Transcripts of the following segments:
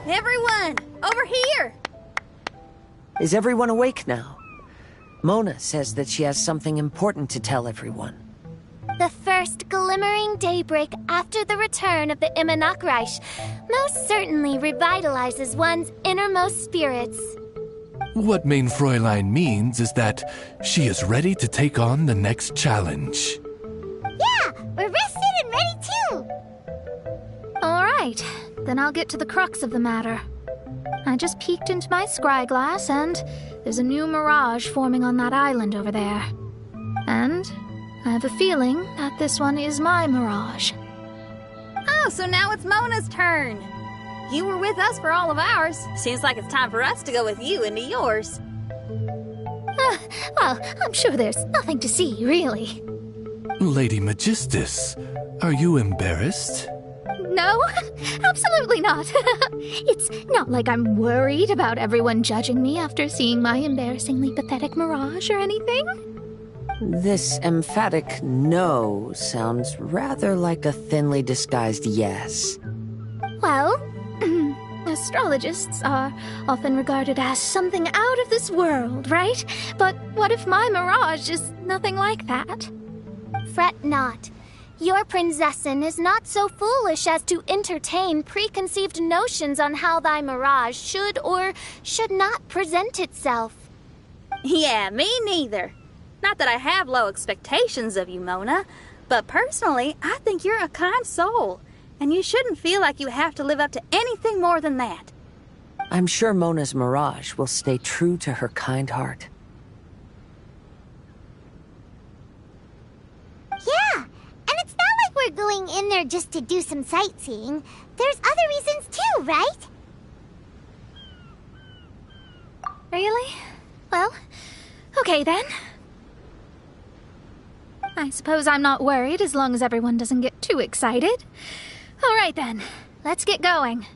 Everyone, over here! Is everyone awake now? Mona says that she has something important to tell everyone. The first glimmering daybreak after the return of the Immanakreich most certainly revitalizes one's innermost spirits. What Main Fräulein means is that she is ready to take on the next challenge. Yeah, we're rested and ready too! Alright, then I'll get to the crux of the matter. I just peeked into my scry glass and there's a new mirage forming on that island over there. And I have a feeling that this one is my mirage. Oh, so now it's Mona's turn. You were with us for all of ours. Seems like it's time for us to go with you into yours. Well, I'm sure there's nothing to see, really. Lady Magistus, are you embarrassed? No, absolutely not. It's not like I'm worried about everyone judging me after seeing my embarrassingly pathetic mirage or anything. This emphatic no sounds rather like a thinly disguised yes. Well, astrologists are often regarded as something out of this world, right? But what if my mirage is nothing like that? Fret not. Your Prinzessin is not so foolish as to entertain preconceived notions on how thy mirage should or should not present itself. Yeah, me neither. Not that I have low expectations of you, Mona, but personally, I think you're a kind soul, and you shouldn't feel like you have to live up to anything more than that. I'm sure Mona's mirage will stay true to her kind heart. Yeah, and it's not like we're going in there just to do some sightseeing. There's other reasons too, right? Really? Well, okay then. I suppose I'm not worried as long as everyone doesn't get too excited. All right then, let's get going.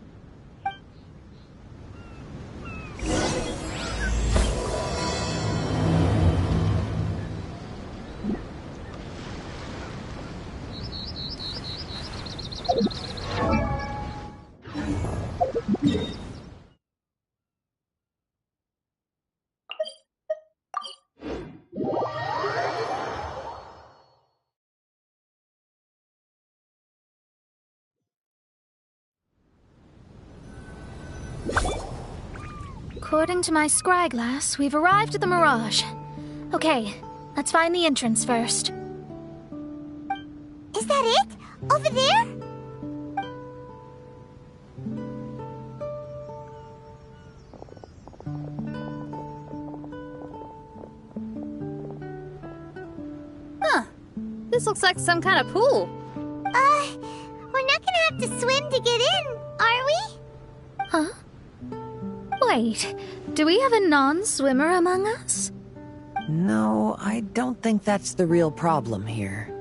According to my scry glass, we've arrived at the Mirage. Okay, let's find the entrance first. Is that it? Over there? Huh. This looks like some kind of pool. We're not gonna have to swim to get in, are we? Huh? Wait, do we have a non-swimmer among us? No, I don't think that's the real problem here.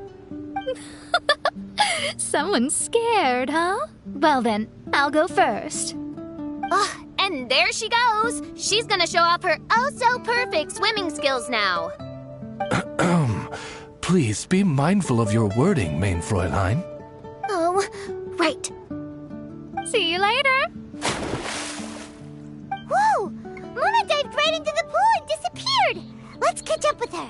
Someone's scared, huh? Well then, I'll go first. Oh, and there she goes. She's gonna show off her oh-so-perfect swimming skills now. Please be mindful of your wording, Main Fräulein. Oh, right. See you later. Whoa! Mona dived right into the pool and disappeared! Let's catch up with her.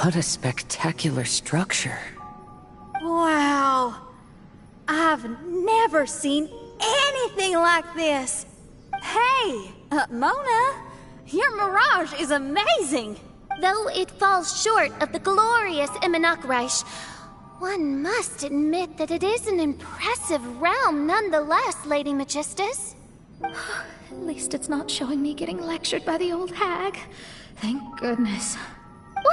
What a spectacular structure. Wow. I've never seen anything like this. Hey, Mona, your mirage is amazing. Though it falls short of the glorious Immanakreich, one must admit that it is an impressive realm nonetheless, Lady Magistus. At least it's not showing me getting lectured by the old hag. Thank goodness.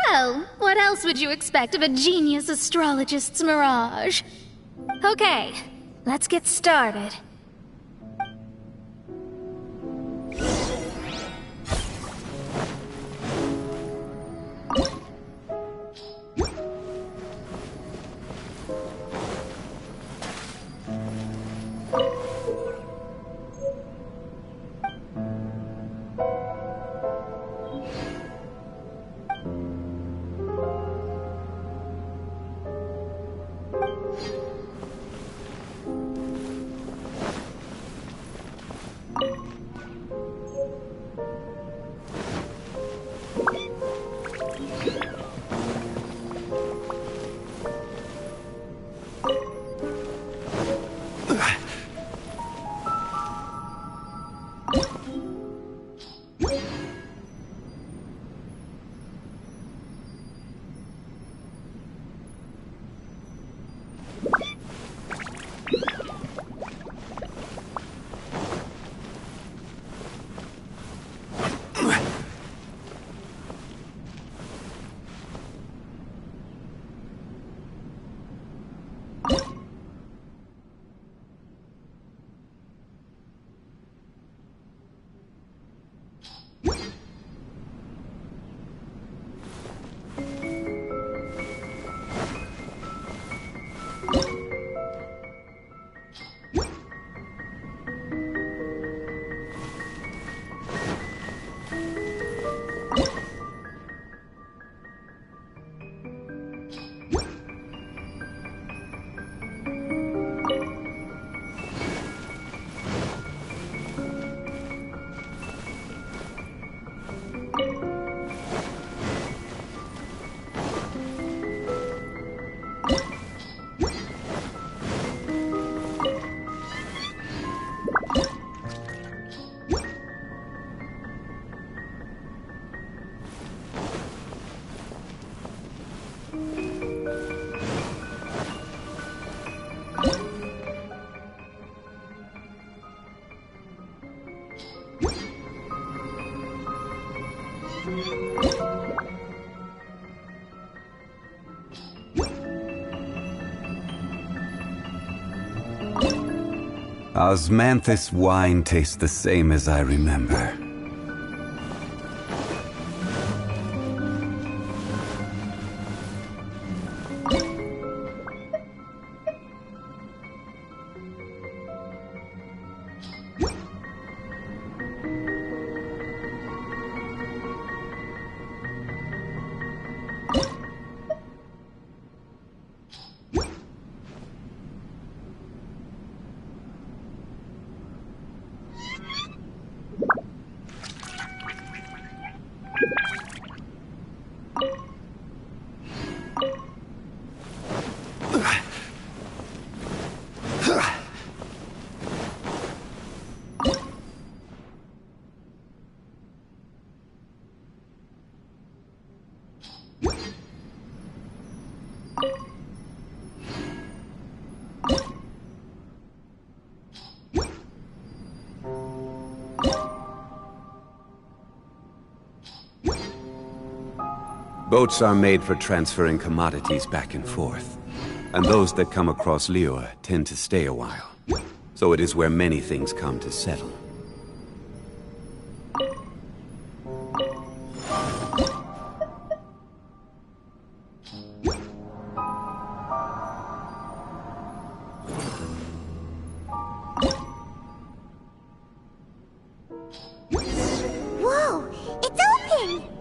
Well, what else would you expect of a genius astrologist's mirage? Okay, let's get started. Osmanthus wine tastes the same as I remember. Boats are made for transferring commodities back and forth. And those that come across Liyue tend to stay a while. So it is where many things come to settle. Whoa! It's open!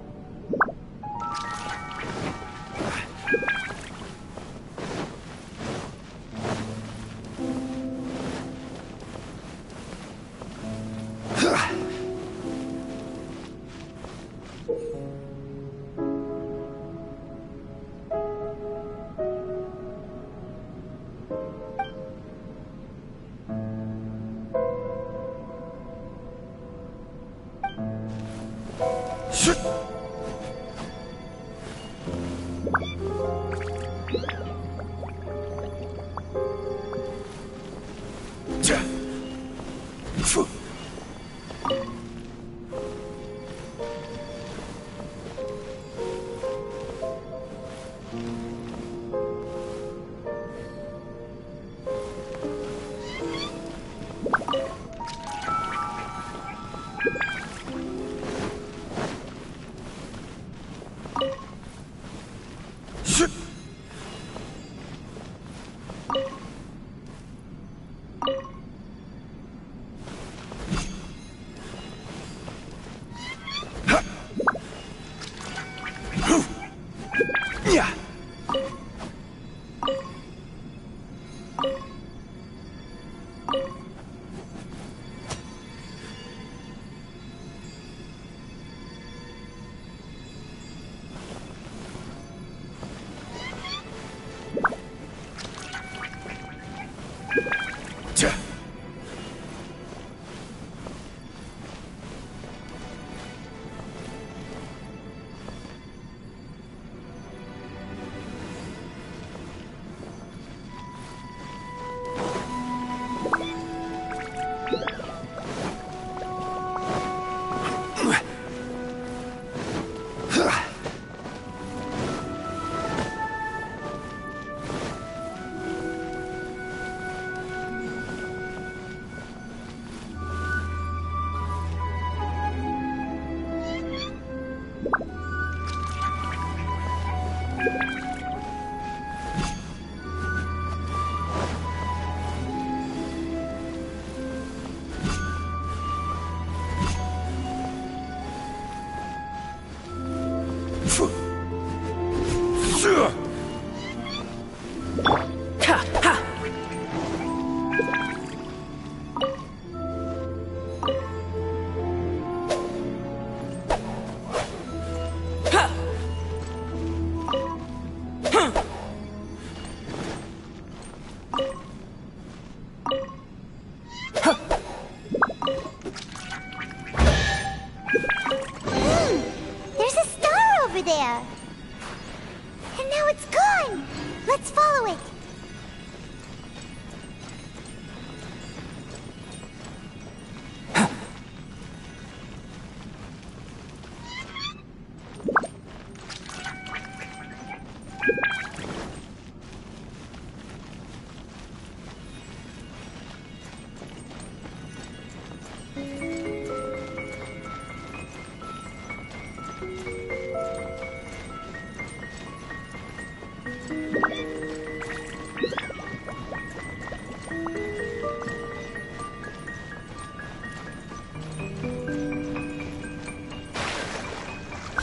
follow it.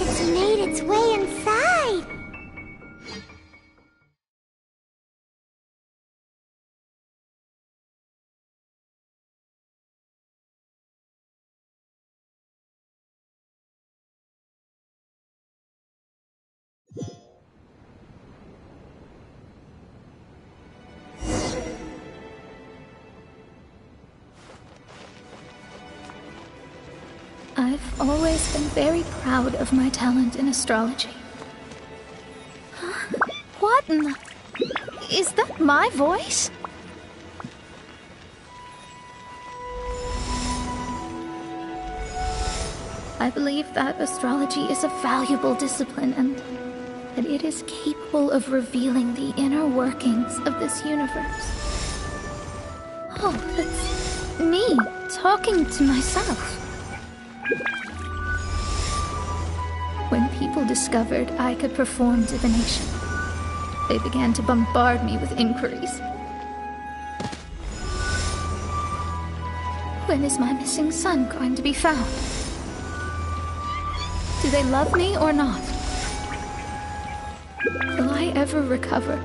It's made its way inside. I've always been very proud of my talent in astrology. Huh? What in the... Is that my voice? I believe that astrology is a valuable discipline and that it is capable of revealing the inner workings of this universe. Oh, that's me talking to myself. When people discovered I could perform divination, they began to bombard me with inquiries. When is my missing son going to be found? Do they love me or not? Will I ever recover?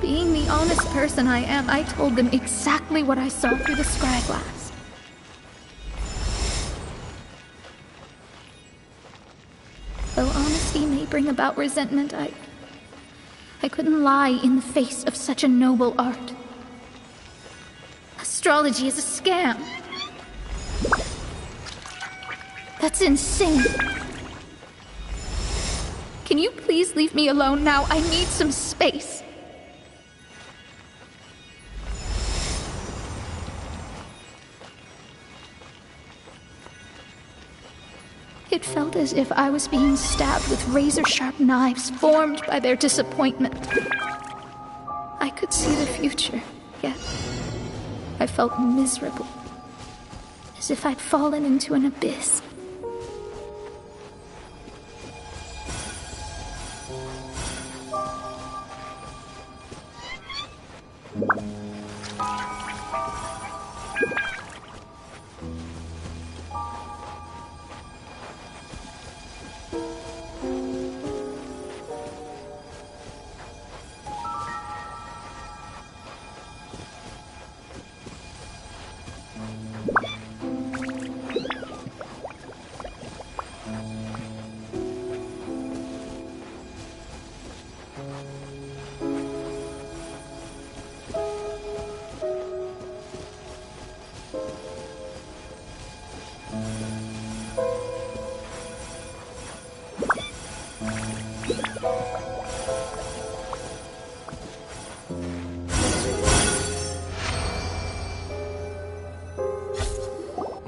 Being the honest person I am, I told them exactly what I saw through the scryglass. Though honesty may bring about resentment, I couldn't lie in the face of such a noble art. Astrology is a scam. That's insane. Can you please leave me alone now? I need some space. It felt as if I was being stabbed with razor-sharp knives formed by their disappointment. I could see the future, yet I felt miserable, as if I'd fallen into an abyss.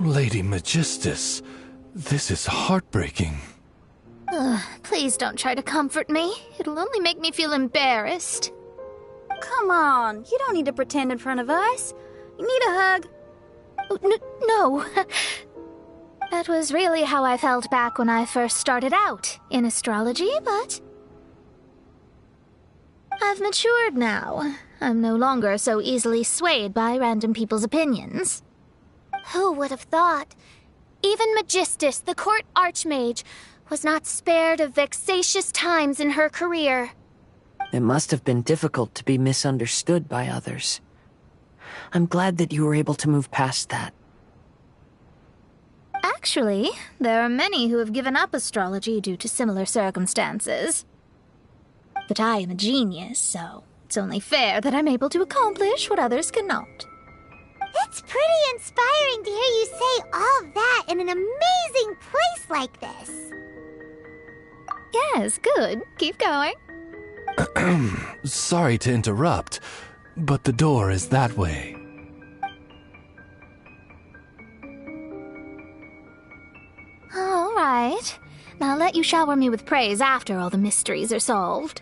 Lady Magistus, this is heartbreaking. Please don't try to comfort me. It'll only make me feel embarrassed. Come on, you don't need to pretend in front of us. You need a hug. No. That was really how I felt back when I first started out in astrology, but I've matured now. I'm no longer so easily swayed by random people's opinions. Who would have thought? Even Magistus, the court archmage, was not spared of vexatious times in her career. It must have been difficult to be misunderstood by others. I'm glad that you were able to move past that. Actually, there are many who have given up astrology due to similar circumstances. But I am a genius, so It's only fair that I'm able to accomplish what others cannot. It's pretty inspiring to hear you say all that in an amazing place like this. Yes, good. Keep going. Sorry to interrupt, but the door is that way. All right. Now I'll let you shower me with praise after all the mysteries are solved.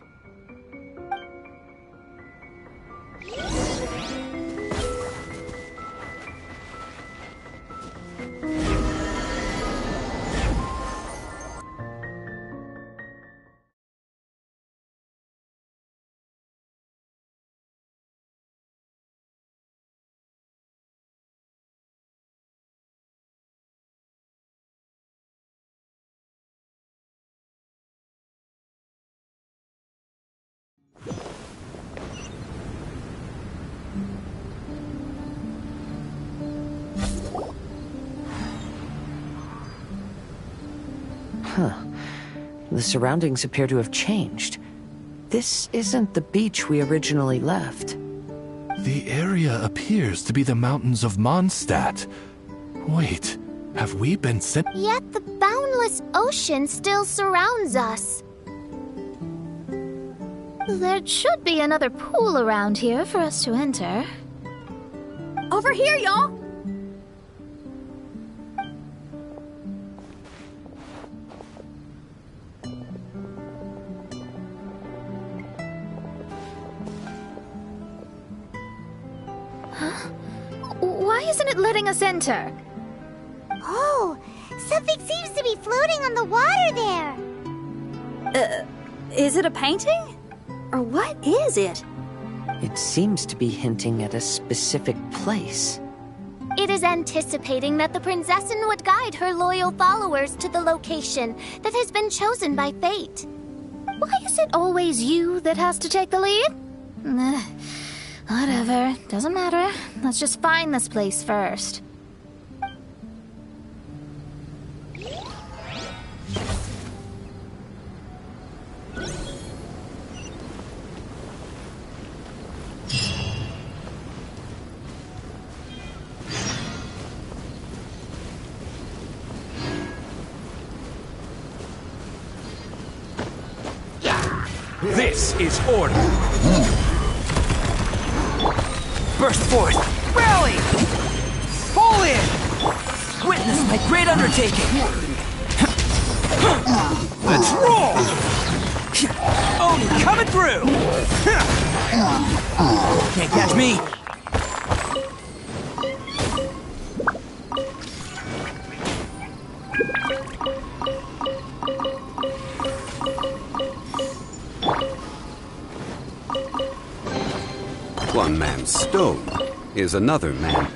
The surroundings appear to have changed. This isn't the beach we originally left. The area appears to be the mountains of Mondstadt. Wait, have we been sent? Yet the boundless ocean still surrounds us. There should be another pool around here for us to enter. Over here, y'all! Why isn't it letting us enter? Oh, something seems to be floating on the water there. Is it a painting? Or what is it? It seems to be hinting at a specific place. It is anticipating that the Princessin would guide her loyal followers to the location that has been chosen by fate. Why is it always you that has to take the lead? Whatever, doesn't matter. Let's just find this place first. This is order. Burst forth! Rally! Fall in! Witness my great undertaking! Let's roll! Odin coming through! Can't catch me! One man's stone is another man.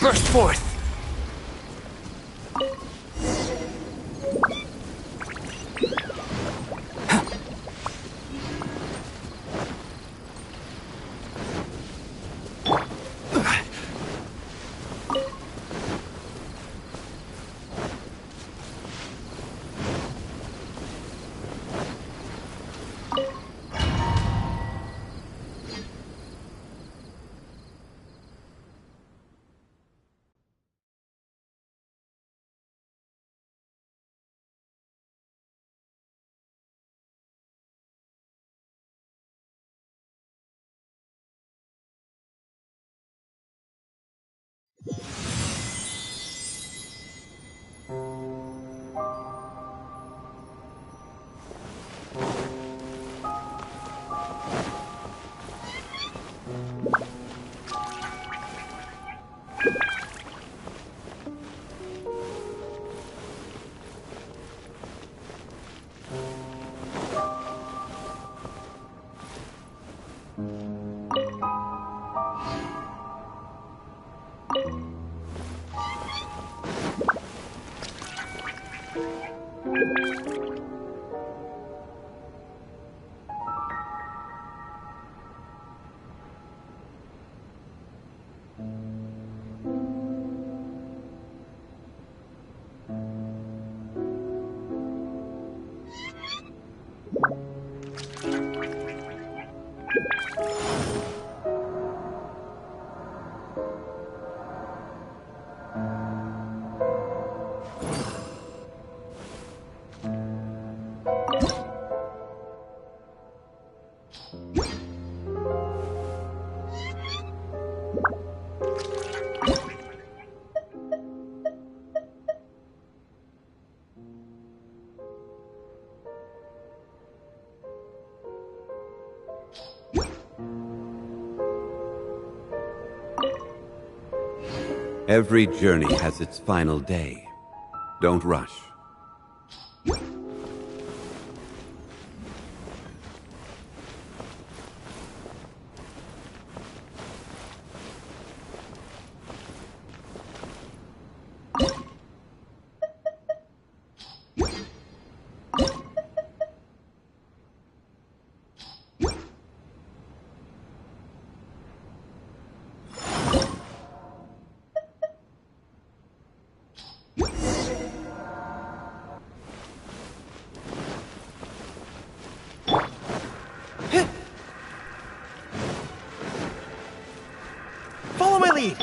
Burst forth! Every journey has its final day. Don't rush. Follow my lead!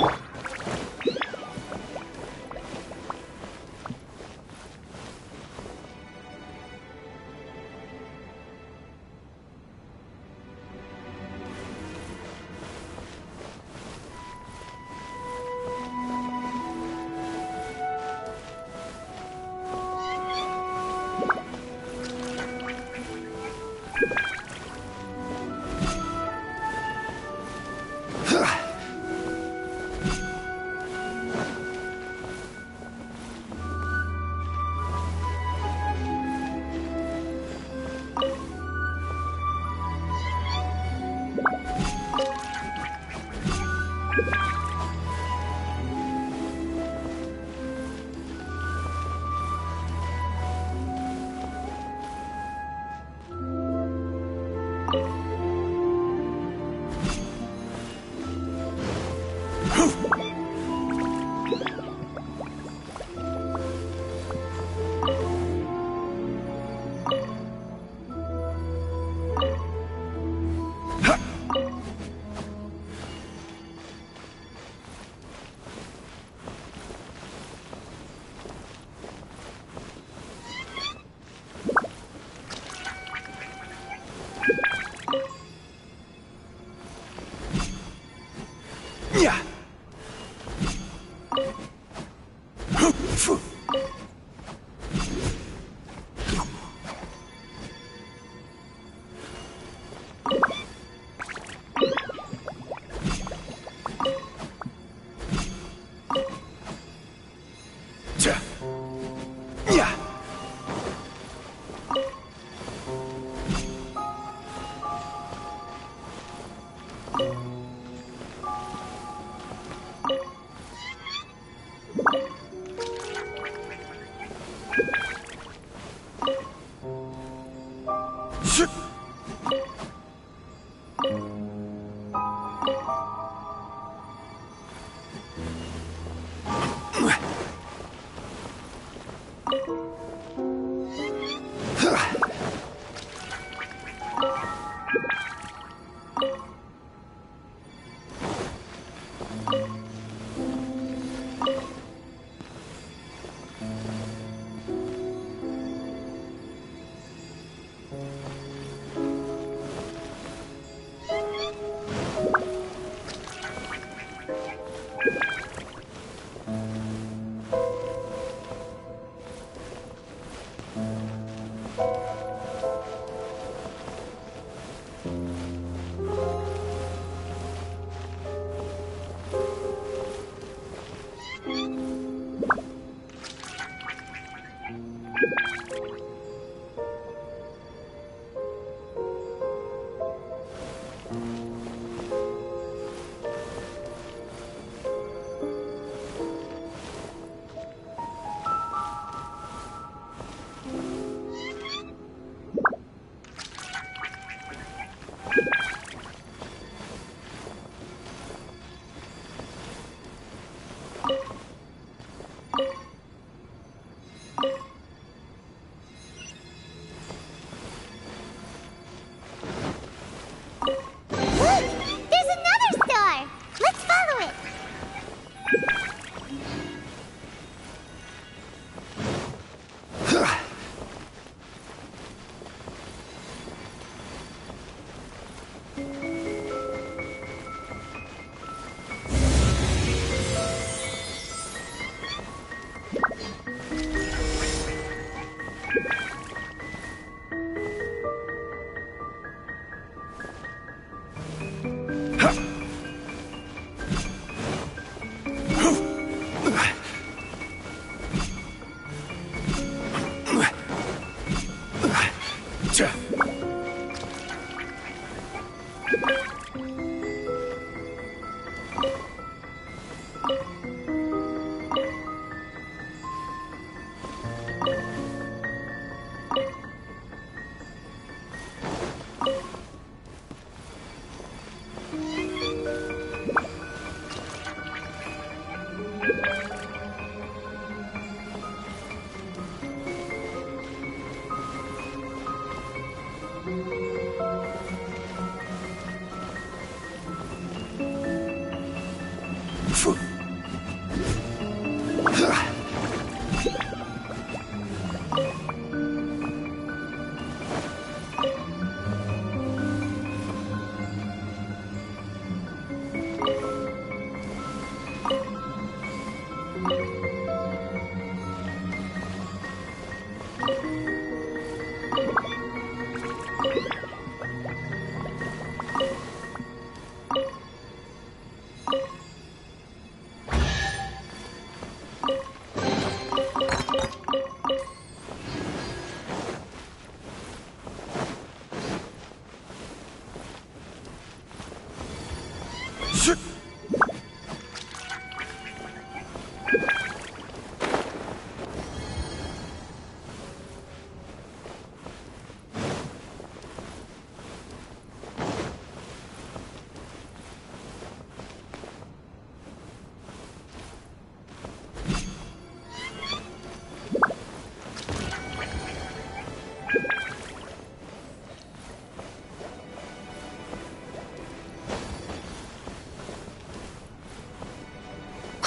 Yeah.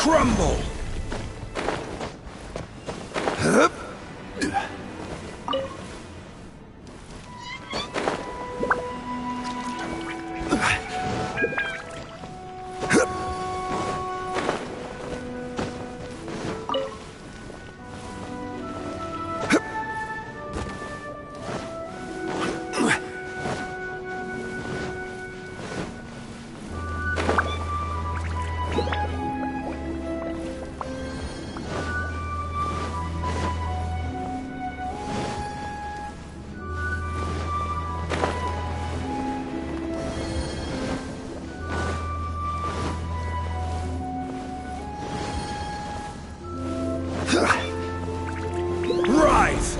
Crumble! Rise!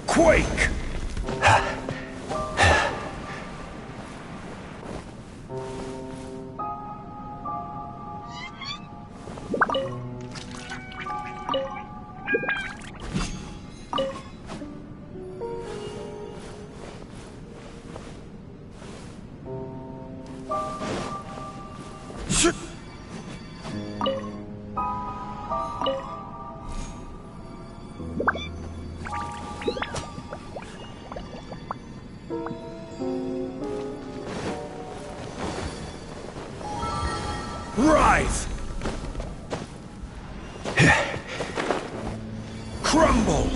Quake! Rise! Crumble!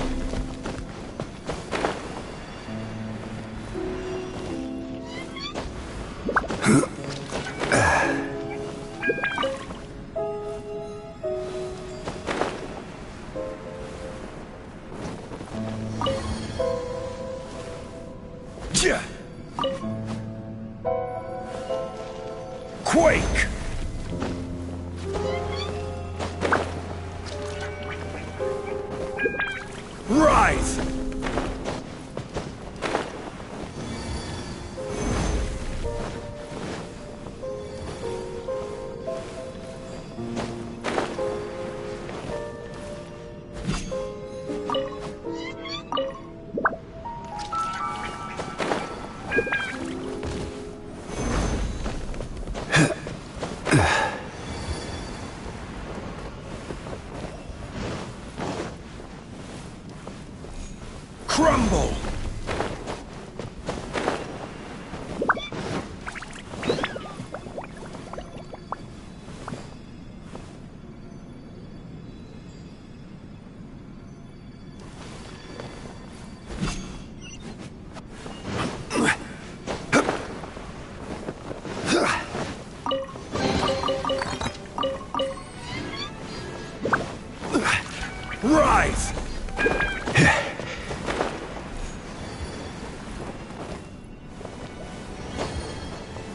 Quake! Rise! Crumble! Rise!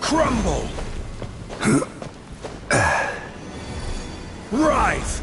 Crumble! Rise!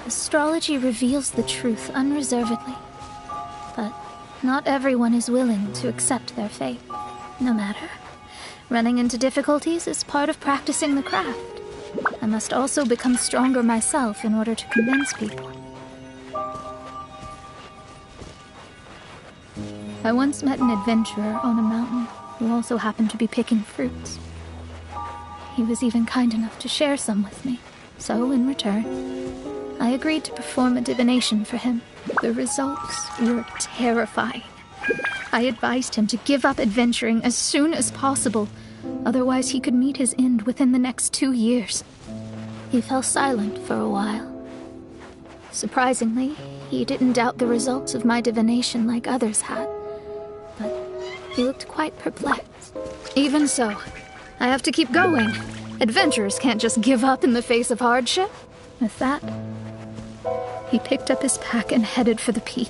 Astrology reveals the truth unreservedly, but not everyone is willing to accept their fate. No matter. Running into difficulties is part of practicing the craft. I must also become stronger myself in order to convince people. I once met an adventurer on a mountain who also happened to be picking fruits. He was even kind enough to share some with me, so in return, I agreed to perform a divination for him. The results were terrifying. I advised him to give up adventuring as soon as possible, otherwise he could meet his end within the next 2 years. He fell silent for a while. Surprisingly, he didn't doubt the results of my divination like others had, but he looked quite perplexed. Even so, I have to keep going. Adventurers can't just give up in the face of hardship. With that, he picked up his pack and headed for the peak.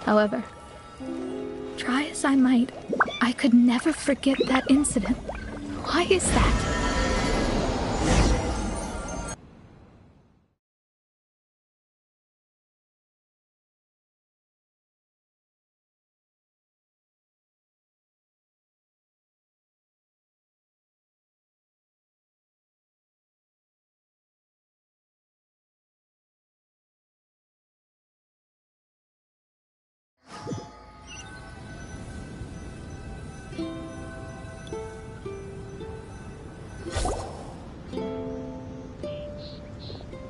However, try as I might, I could never forget that incident. Why is that?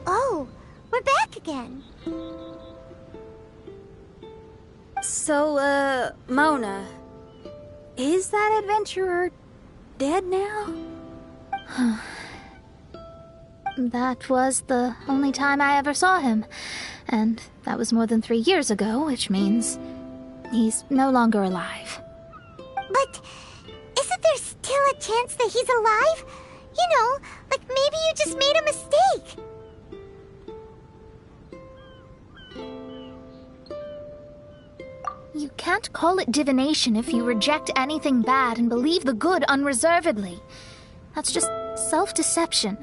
Oh, we're back again. So, Mona, is that adventurer dead now? That was the only time I ever saw him, and that was more than 3 years ago, which means he's no longer alive. But isn't there still a chance that he's alive? You know, like maybe you just made a mistake. You can't call it divination if you reject anything bad and believe the good unreservedly. That's just self-deception.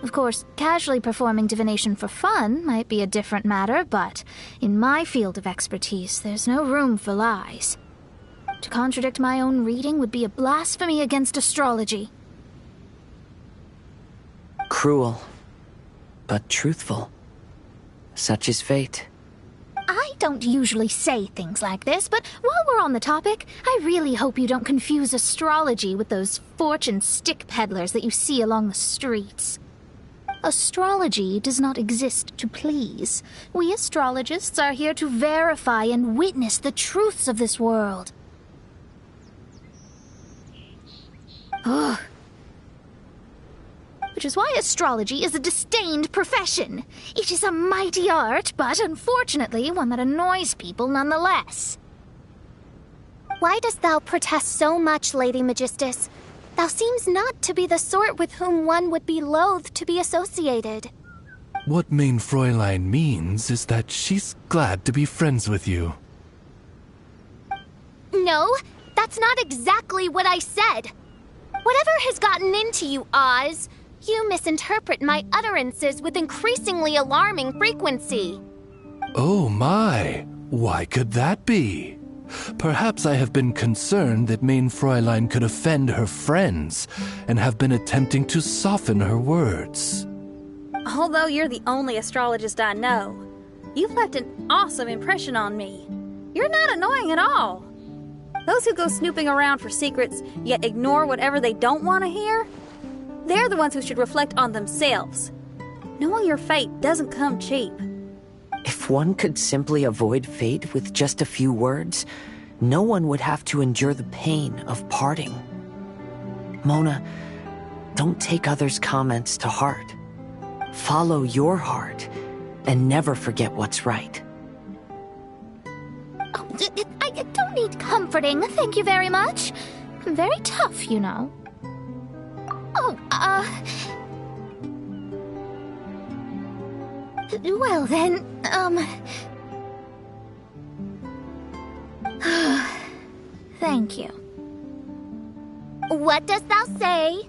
Of course, casually performing divination for fun might be a different matter, but in my field of expertise, there's no room for lies. To contradict my own reading would be a blasphemy against astrology. Cruel, but truthful. Such is fate. I don't usually say things like this, but while we're on the topic, I really hope you don't confuse astrology with those fortune stick peddlers that you see along the streets. Astrology does not exist to please. We astrologists are here to verify and witness the truths of this world. Ugh. Which is why astrology is a disdained profession. It is a mighty art, but unfortunately one that annoys people nonetheless. Why dost thou protest so much, Lady Magistus? Thou seems not to be the sort with whom one would be loath to be associated. What Main Fräulein means is that she's glad to be friends with you. No, that's not exactly what I said. Whatever has gotten into you, Oz, you misinterpret my utterances with increasingly alarming frequency. Oh my, why could that be? Perhaps I have been concerned that Main Fräulein could offend her friends, and have been attempting to soften her words. Although you're the only astrologist I know, you've left an awesome impression on me. You're not annoying at all. Those who go snooping around for secrets, yet ignore whatever they don't want to hear, they're the ones who should reflect on themselves. Knowing your fate doesn't come cheap. If one could simply avoid fate with just a few words, no one would have to endure the pain of parting. Mona, don't take others' comments to heart. Follow your heart, and never forget what's right. Oh, I don't need comforting, thank you very much. I'm very tough, you know. Oh, well then, thank you. What dost thou say?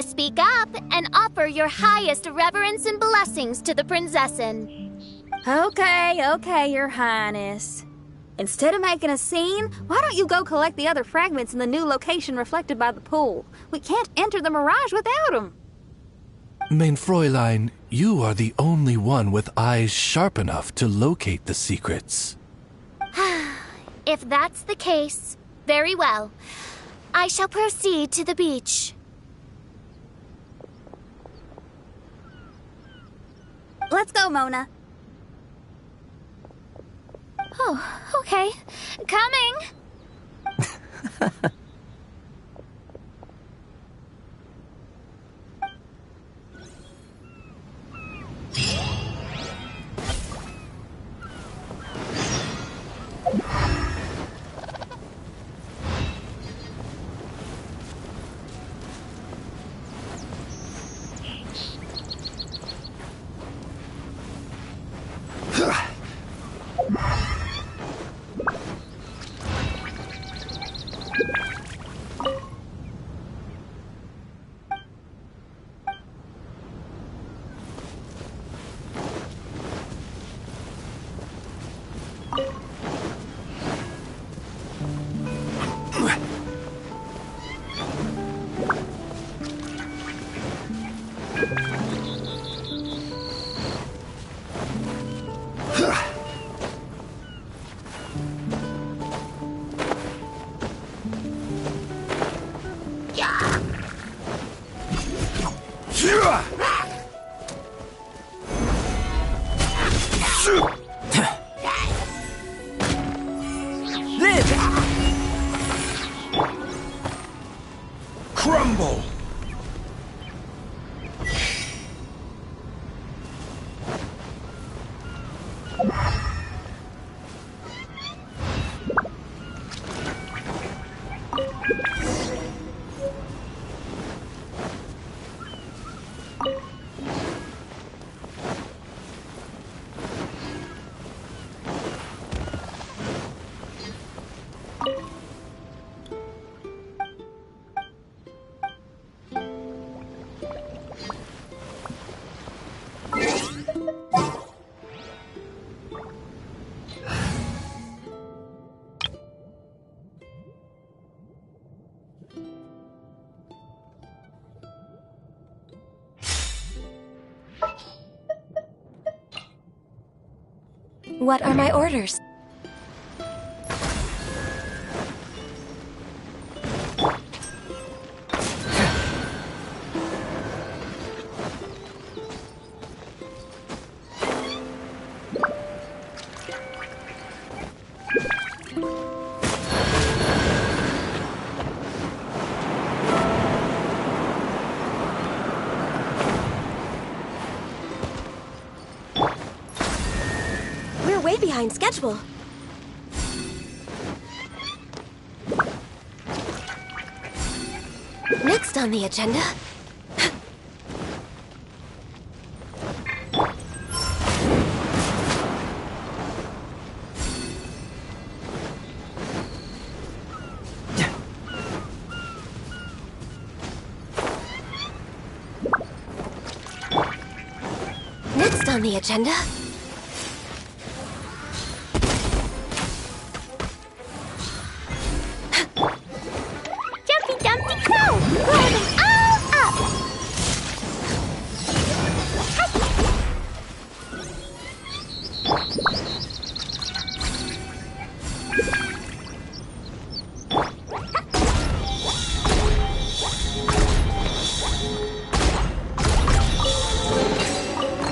Speak up and offer your highest reverence and blessings to the Prinzessin. Okay, Your Highness. Instead of making a scene, why don't you go collect the other fragments in the new location reflected by the pool? We can't enter the mirage without them. Main Fräulein, you are the only one with eyes sharp enough to locate the secrets. If that's the case, very well. I shall proceed to the beach. Let's go, Mona. Oh, okay. Coming! Crumble! What are my orders? We're way behind schedule. Next on the agenda... Next on the agenda... Jumpy Dumpty Go! Blow them all up!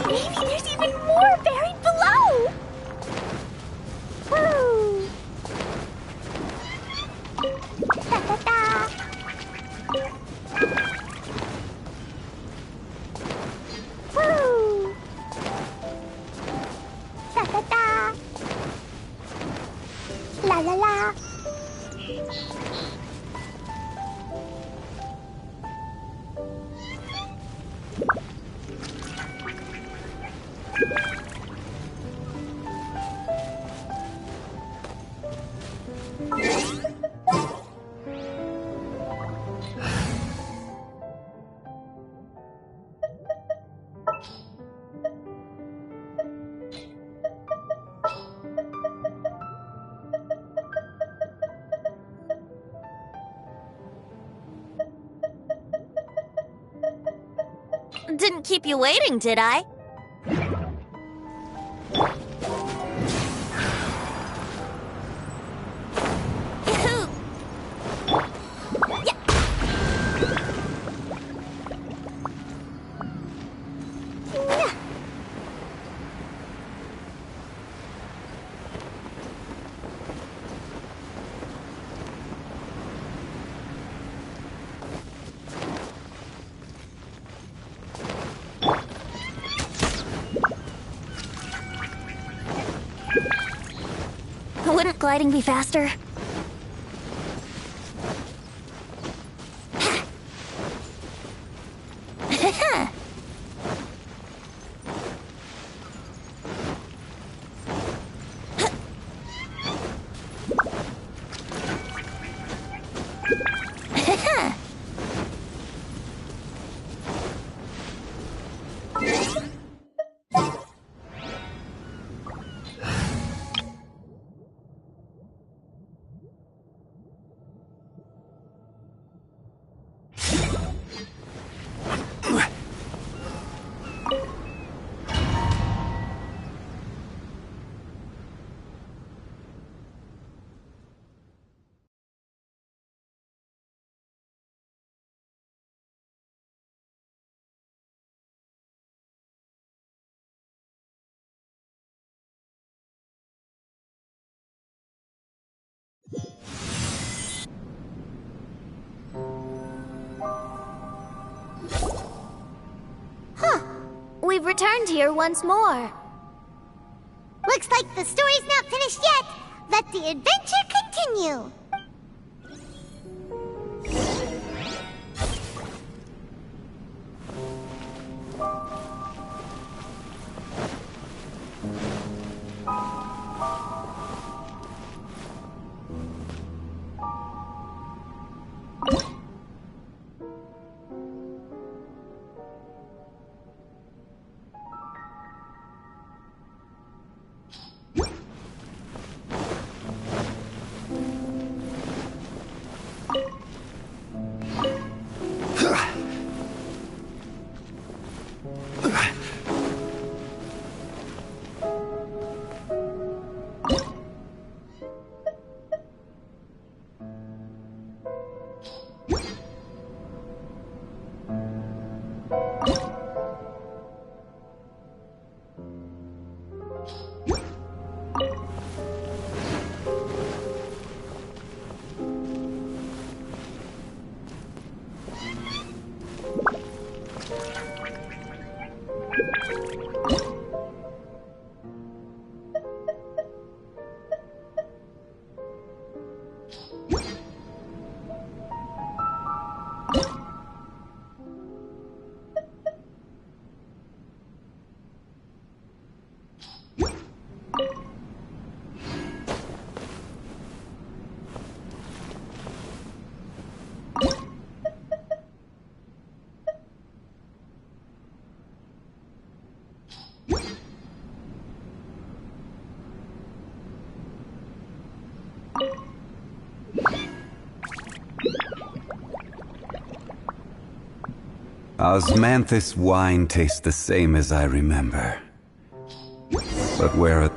Maybe there's even more buried below! Woo! Da-da-da! Woo! Da-da-da! La la la! Didn't keep you waiting, did I? Yahoo! Yeah. Yeah. Wouldn't gliding be faster? We've returned here once more. Looks like the story's not finished yet. Let the adventure continue. Osmanthus wine tastes the same as I remember. But where are...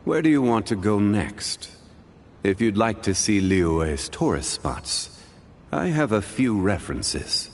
Where do you want to go next? If you'd like to see Liyue's tourist spots, I have a few references.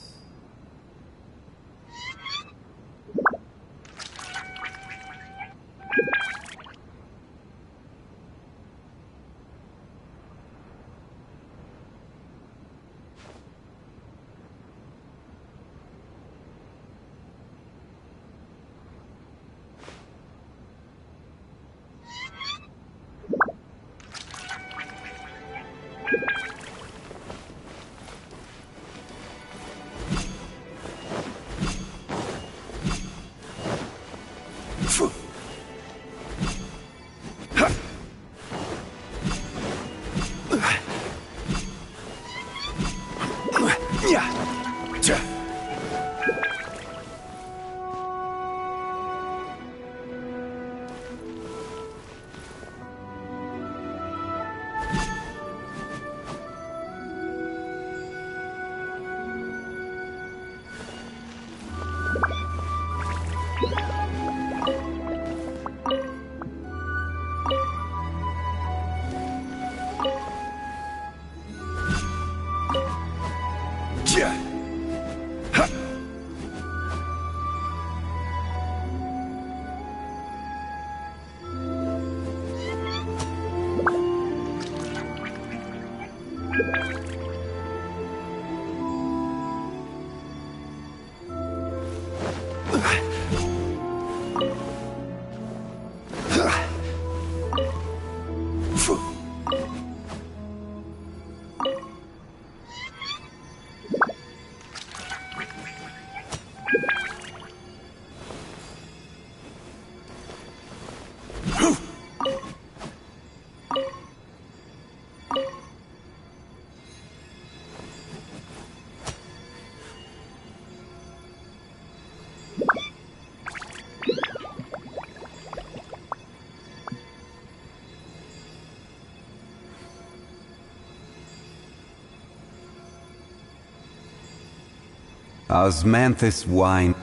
Osmanthus wine.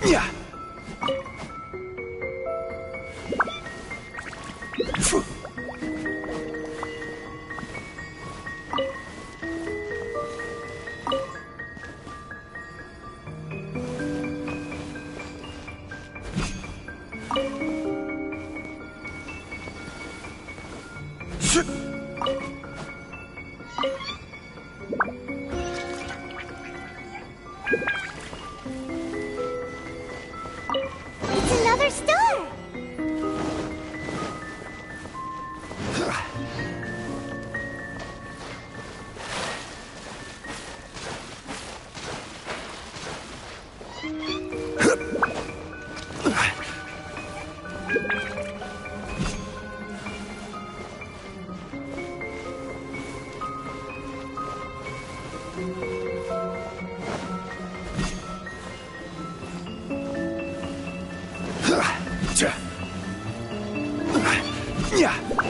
Yeah. It's another star! Yeah. Yeah.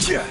Yeah.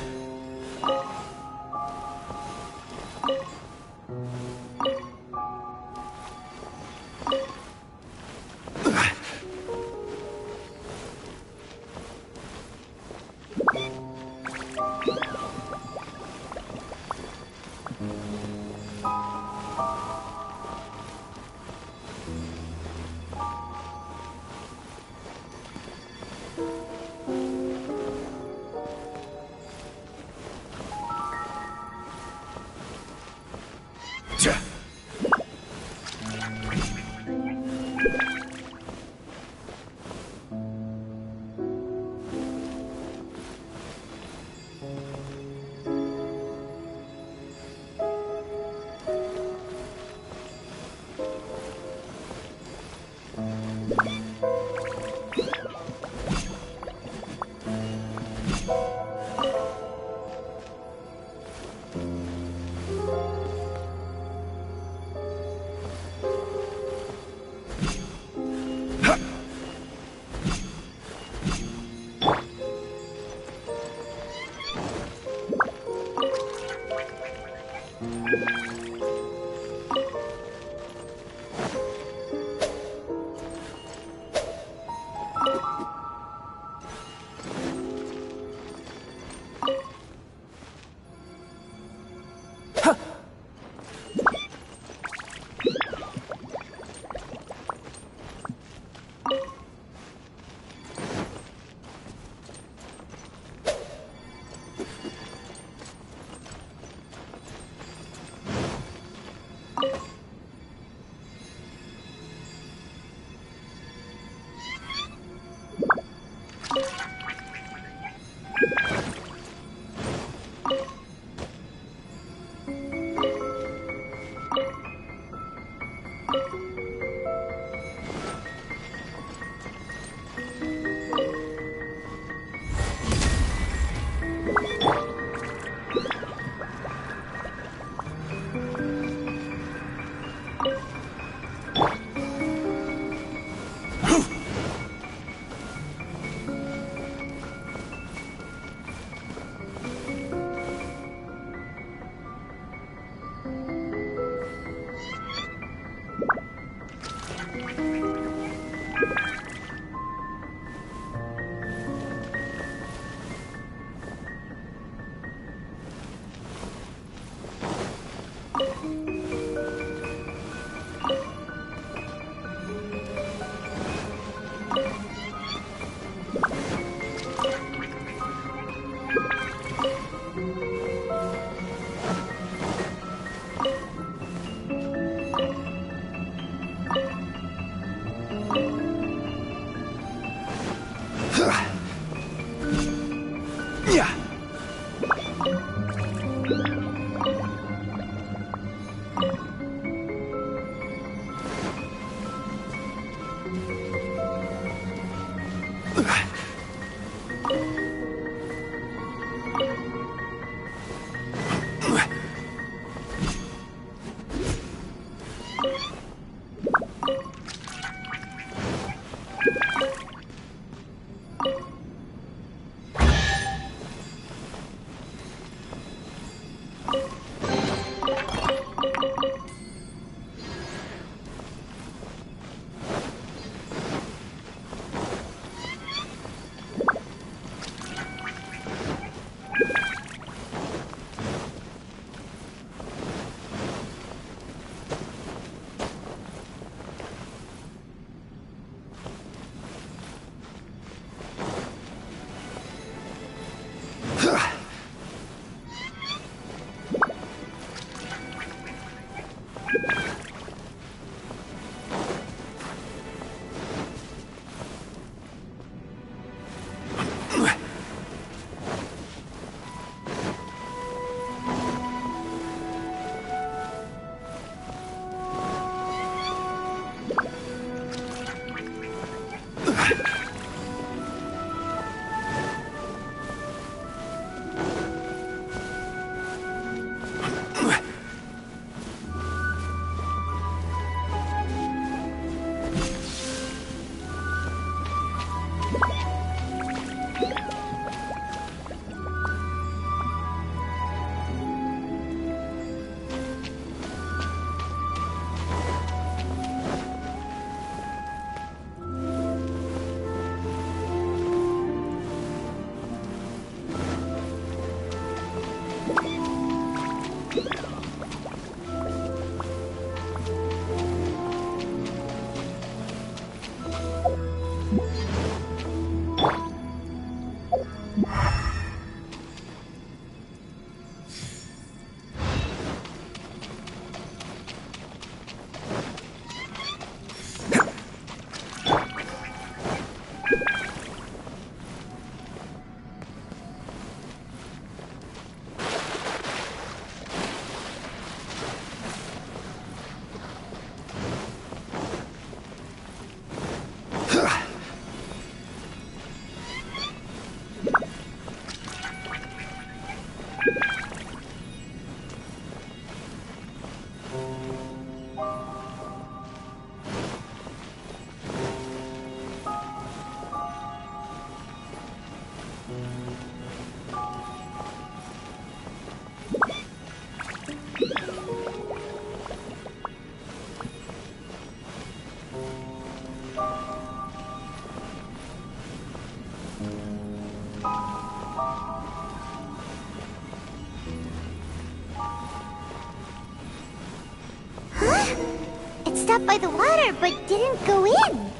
It stopped by the water, but didn't go in.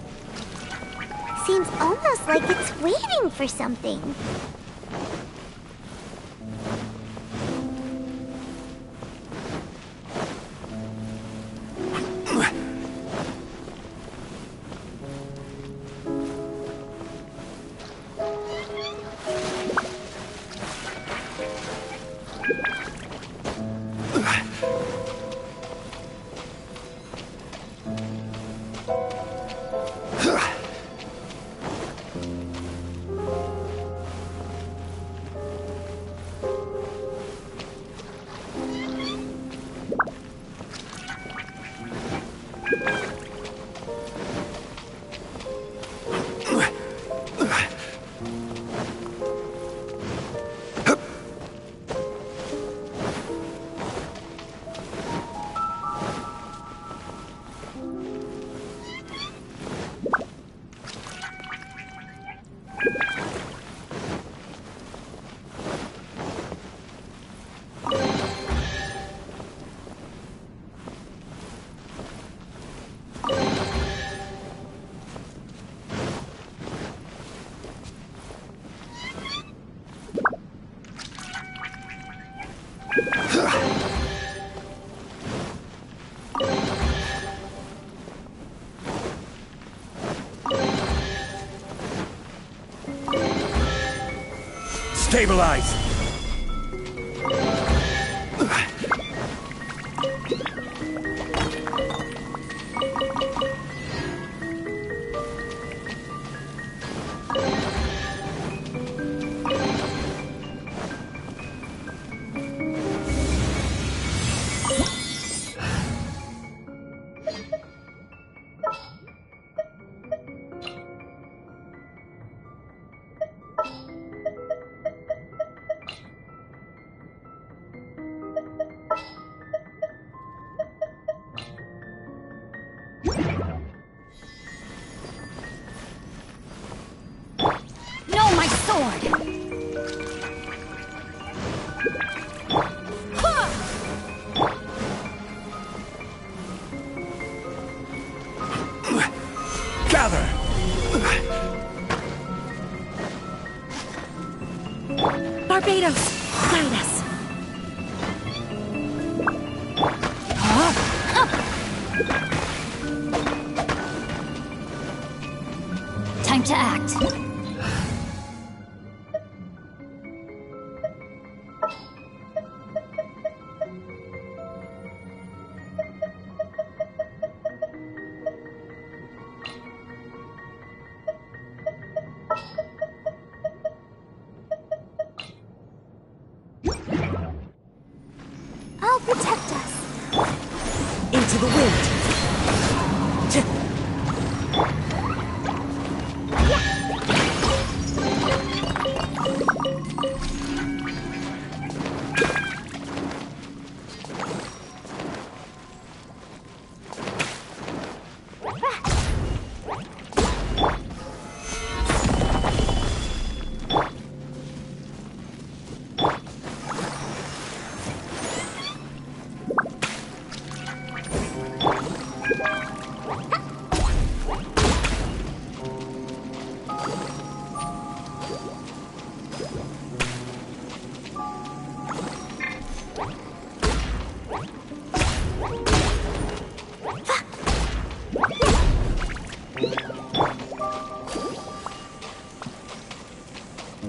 Seems almost like it's waiting for something. Stabilize! sword. Gather! Barbados, guide us. Time to act. I'll protect us. Into the wind.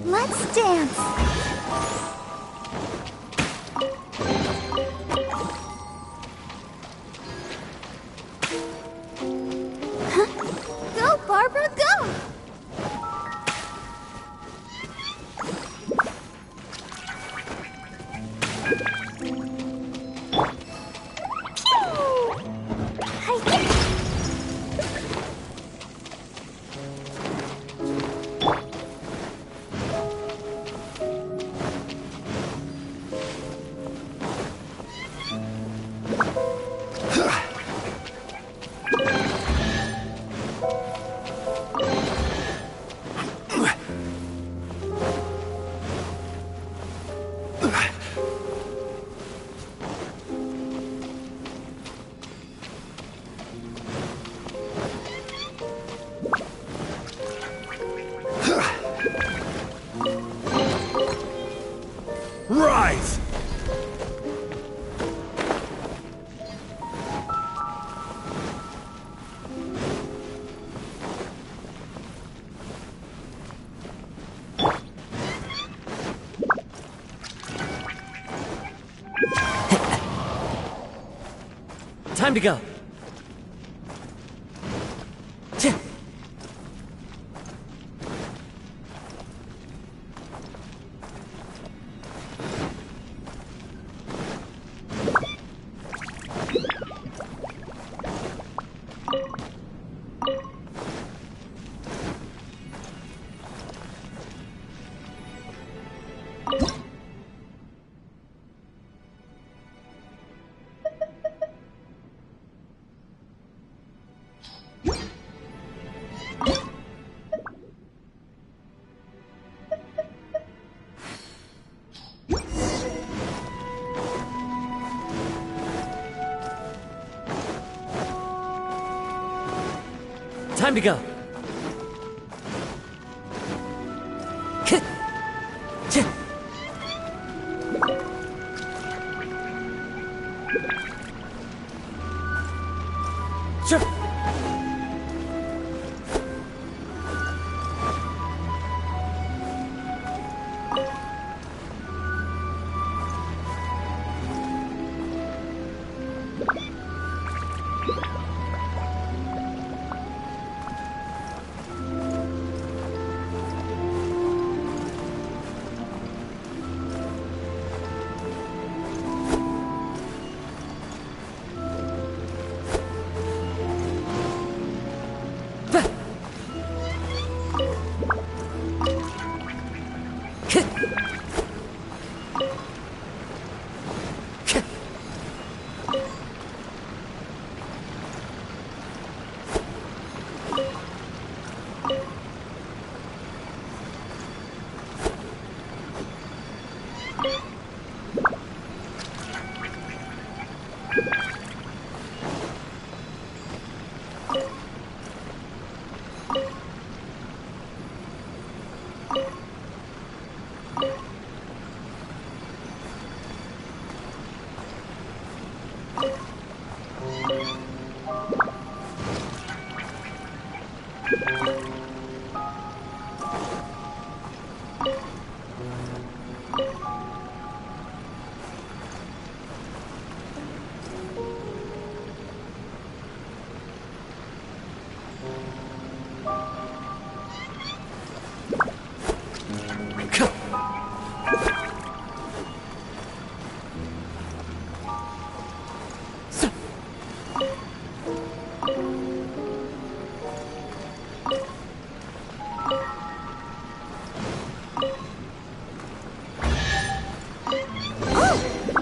Let's dance. Go, Barbara, go! Rise! Time to go. Time to go. Sure.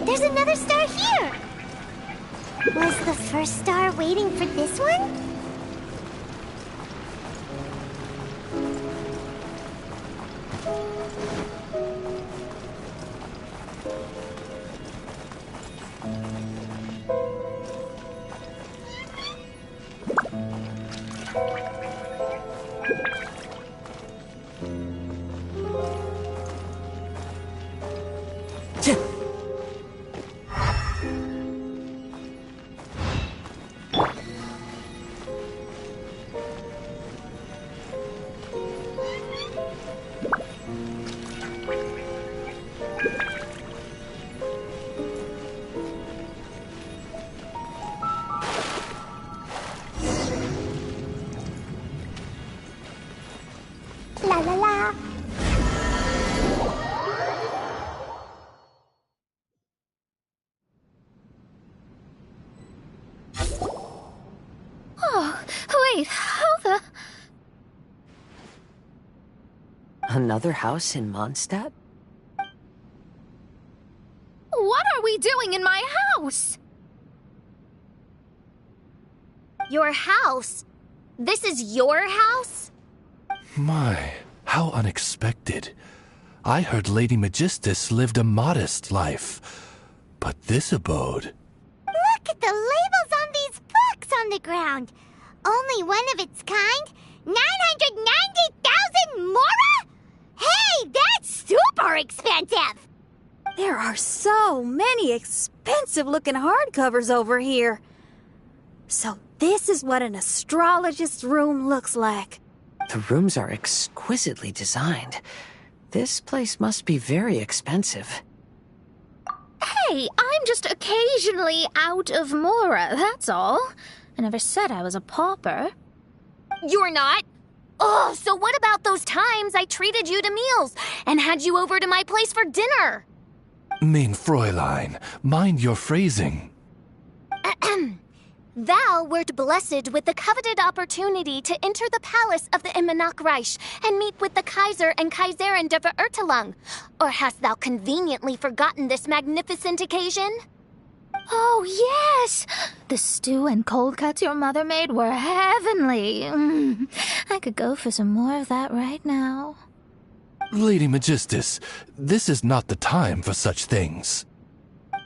There's another star here! Was the first star waiting for this one? La la la. Oh, wait, how the... Another house in Mondstadt? What are we doing in my house? Your house? This is your house? My, how unexpected. I heard Lady Magistus lived a modest life, but this abode... Look at the labels on these books on the ground. Only one of its kind? 990,000 mora? Hey, that's super expensive! There are so many expensive-looking hardcovers over here. So this is what an astrologist's room looks like. The rooms are exquisitely designed. This place must be very expensive. Hey, I'm just occasionally out of Mora, that's all. I never said I was a pauper. You're not? Oh, so what about those times I treated you to meals and had you over to my place for dinner? Mein Fräulein, mind your phrasing. Thou wert blessed with the coveted opportunity to enter the palace of the Immanok Reich and meet with the Kaiser and Kaiserin der Verurteilung. Or hast thou conveniently forgotten this magnificent occasion? Oh, yes! The stew and cold cuts your mother made were heavenly. I could go for some more of that right now. Lady Magistus, this is not the time for such things.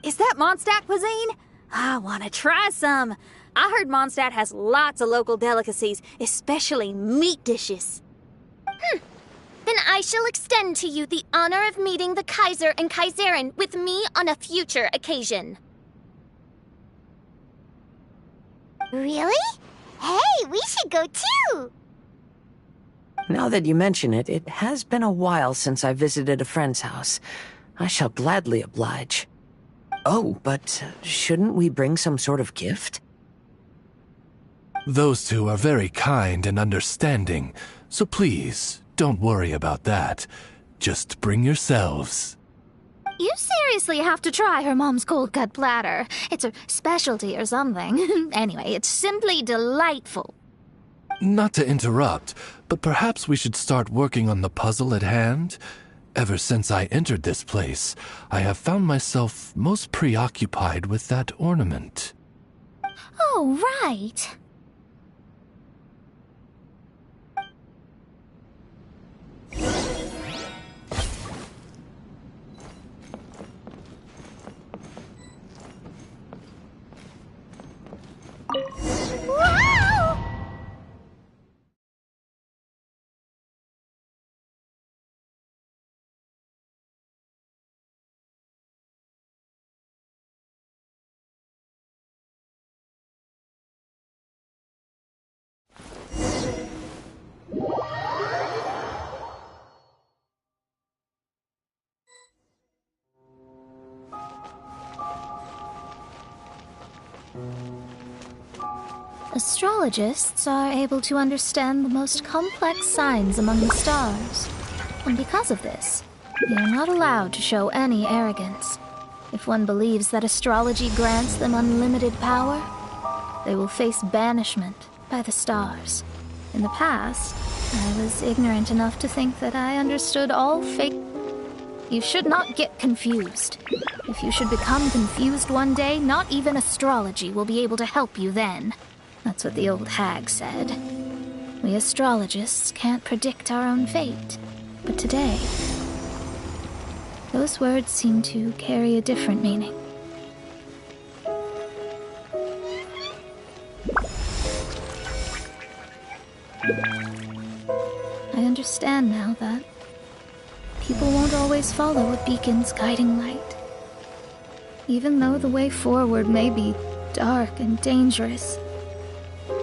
Is that Mondstadt cuisine? I want to try some. I heard Mondstadt has lots of local delicacies, especially meat dishes. Then I shall extend to you the honor of meeting the Kaiser and Kaiserin with me on a future occasion. Really? Hey, we should go too! Now that you mention it, it has been a while since I visited a friend's house. I shall gladly oblige. Oh, but shouldn't we bring some sort of gift? Those two are very kind and understanding, so please, don't worry about that. Just bring yourselves. You seriously have to try her mom's cold cut platter. It's a specialty or something. Anyway, it's simply delightful. Not to interrupt, but perhaps we should start working on the puzzle at hand? Ever since I entered this place, I have found myself most preoccupied with that ornament. Oh, right. Astrologists are able to understand the most complex signs among the stars. And because of this, they are not allowed to show any arrogance. If one believes that astrology grants them unlimited power, they will face banishment by the stars. In the past, I was ignorant enough to think that I understood all fake... You should not get confused. If you should become confused one day, not even astrology will be able to help you then. That's what the old hag said. We astrologists can't predict our own fate. But today, those words seem to carry a different meaning. I understand now that people won't always follow a beacon's guiding light. Even though the way forward may be dark and dangerous,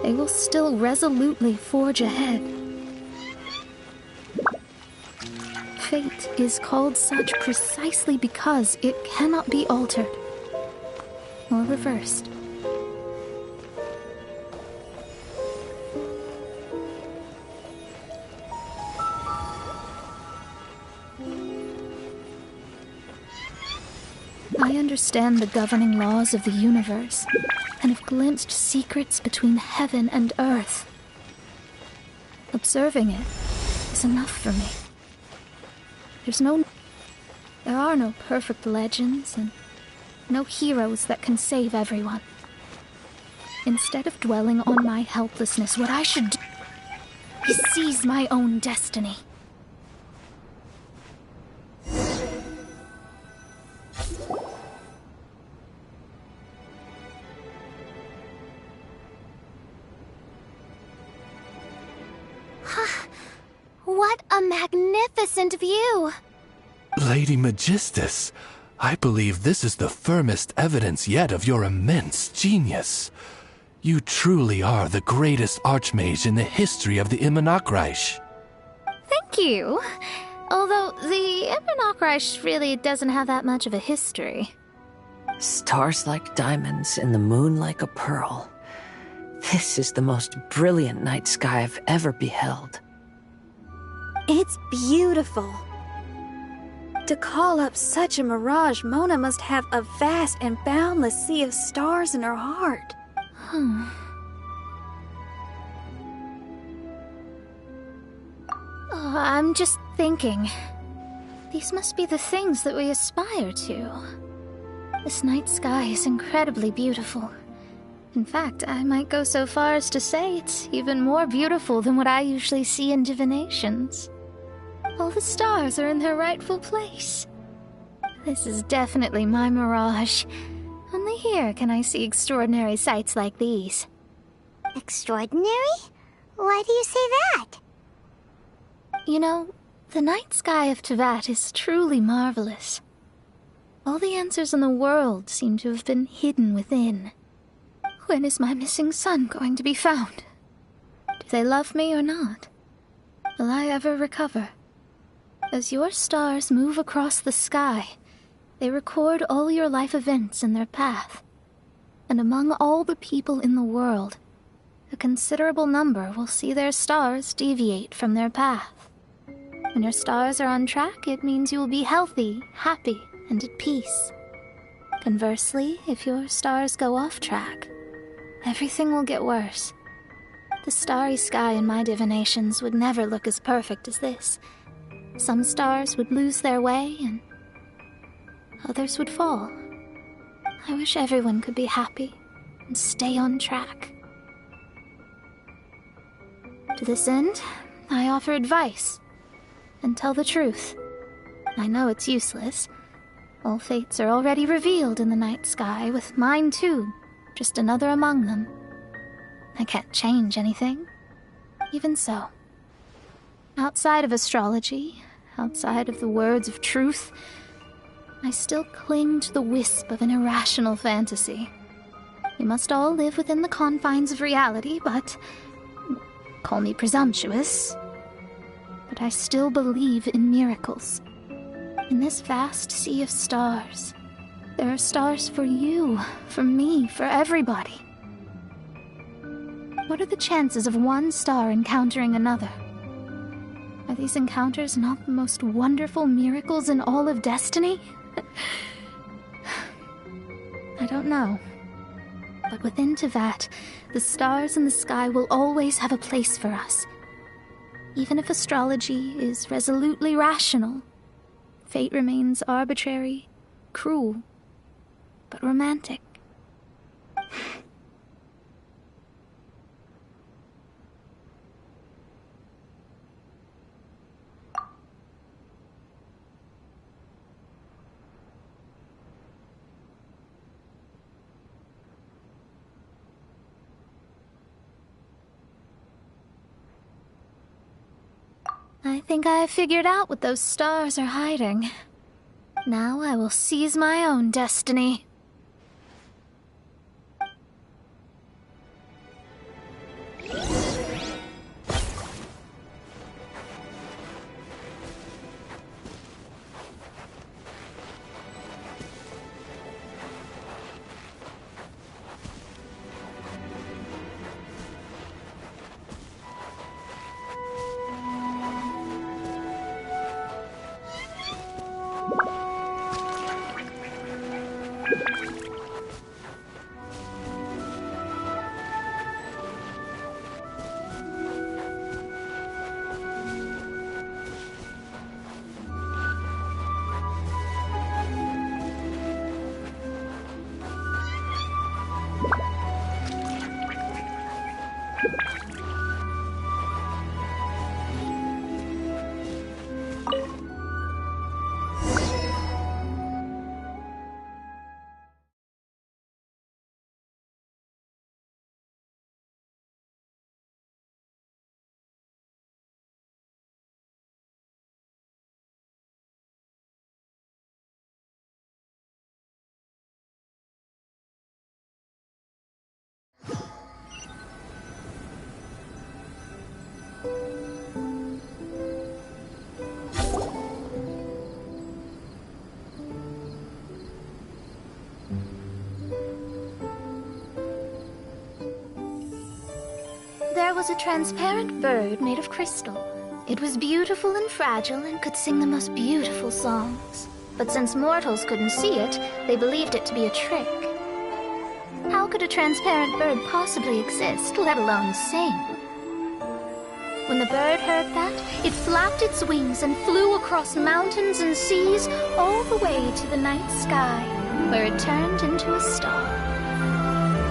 they will still resolutely forge ahead. Fate is called such precisely because it cannot be altered or reversed. I understand the governing laws of the universe and have glimpsed secrets between heaven and earth. Observing it is enough for me. There are no perfect legends and no heroes that can save everyone. Instead of dwelling on my helplessness, what I should do is seize my own destiny. What a magnificent view! Lady Magistus, I believe this is the firmest evidence yet of your immense genius. You truly are the greatest archmage in the history of the Immonakreich. Thank you. Although the Immonakreich really doesn't have that much of a history. Stars like diamonds and the moon like a pearl. This is the most brilliant night sky I've ever beheld. It's beautiful. To call up such a mirage, Mona must have a vast and boundless sea of stars in her heart. Oh, I'm just thinking. These must be the things that we aspire to. This night sky is incredibly beautiful. In fact, I might go so far as to say it's even more beautiful than what I usually see in divinations. All the stars are in their rightful place. This is definitely my mirage. Only here can I see extraordinary sights like these. Extraordinary? Why do you say that? You know, the night sky of Tevat is truly marvelous. All the answers in the world seem to have been hidden within. When is my missing son going to be found? Do they love me or not? Will I ever recover? As your stars move across the sky, they record all your life events in their path. And among all the people in the world, a considerable number will see their stars deviate from their path. When your stars are on track, it means you will be healthy, happy, and at peace. Conversely, if your stars go off track, everything will get worse. The starry sky in my divinations would never look as perfect as this. Some stars would lose their way, and others would fall. I wish everyone could be happy and stay on track. To this end, I offer advice and tell the truth. I know it's useless. All fates are already revealed in the night sky, with mine too, just another among them. I can't change anything. Even so, outside of astrology, outside of the words of truth, I still cling to the wisp of an irrational fantasy. We must all live within the confines of reality, but... call me presumptuous. But I still believe in miracles. In this vast sea of stars, there are stars for you, for me, for everybody. What are the chances of one star encountering another? Are these encounters not the most wonderful miracles in all of destiny? I don't know. But within Tevat, the stars in the sky will always have a place for us. Even if astrology is resolutely rational, fate remains arbitrary, cruel, but romantic. I think I have figured out what those stars are hiding. Now I will seize my own destiny. There was a transparent bird made of crystal. It was beautiful and fragile and could sing the most beautiful songs. But since mortals couldn't see it, they believed it to be a trick. How could a transparent bird possibly exist, let alone sing? When the bird heard that, it flapped its wings and flew across mountains and seas all the way to the night sky, where it turned into a star.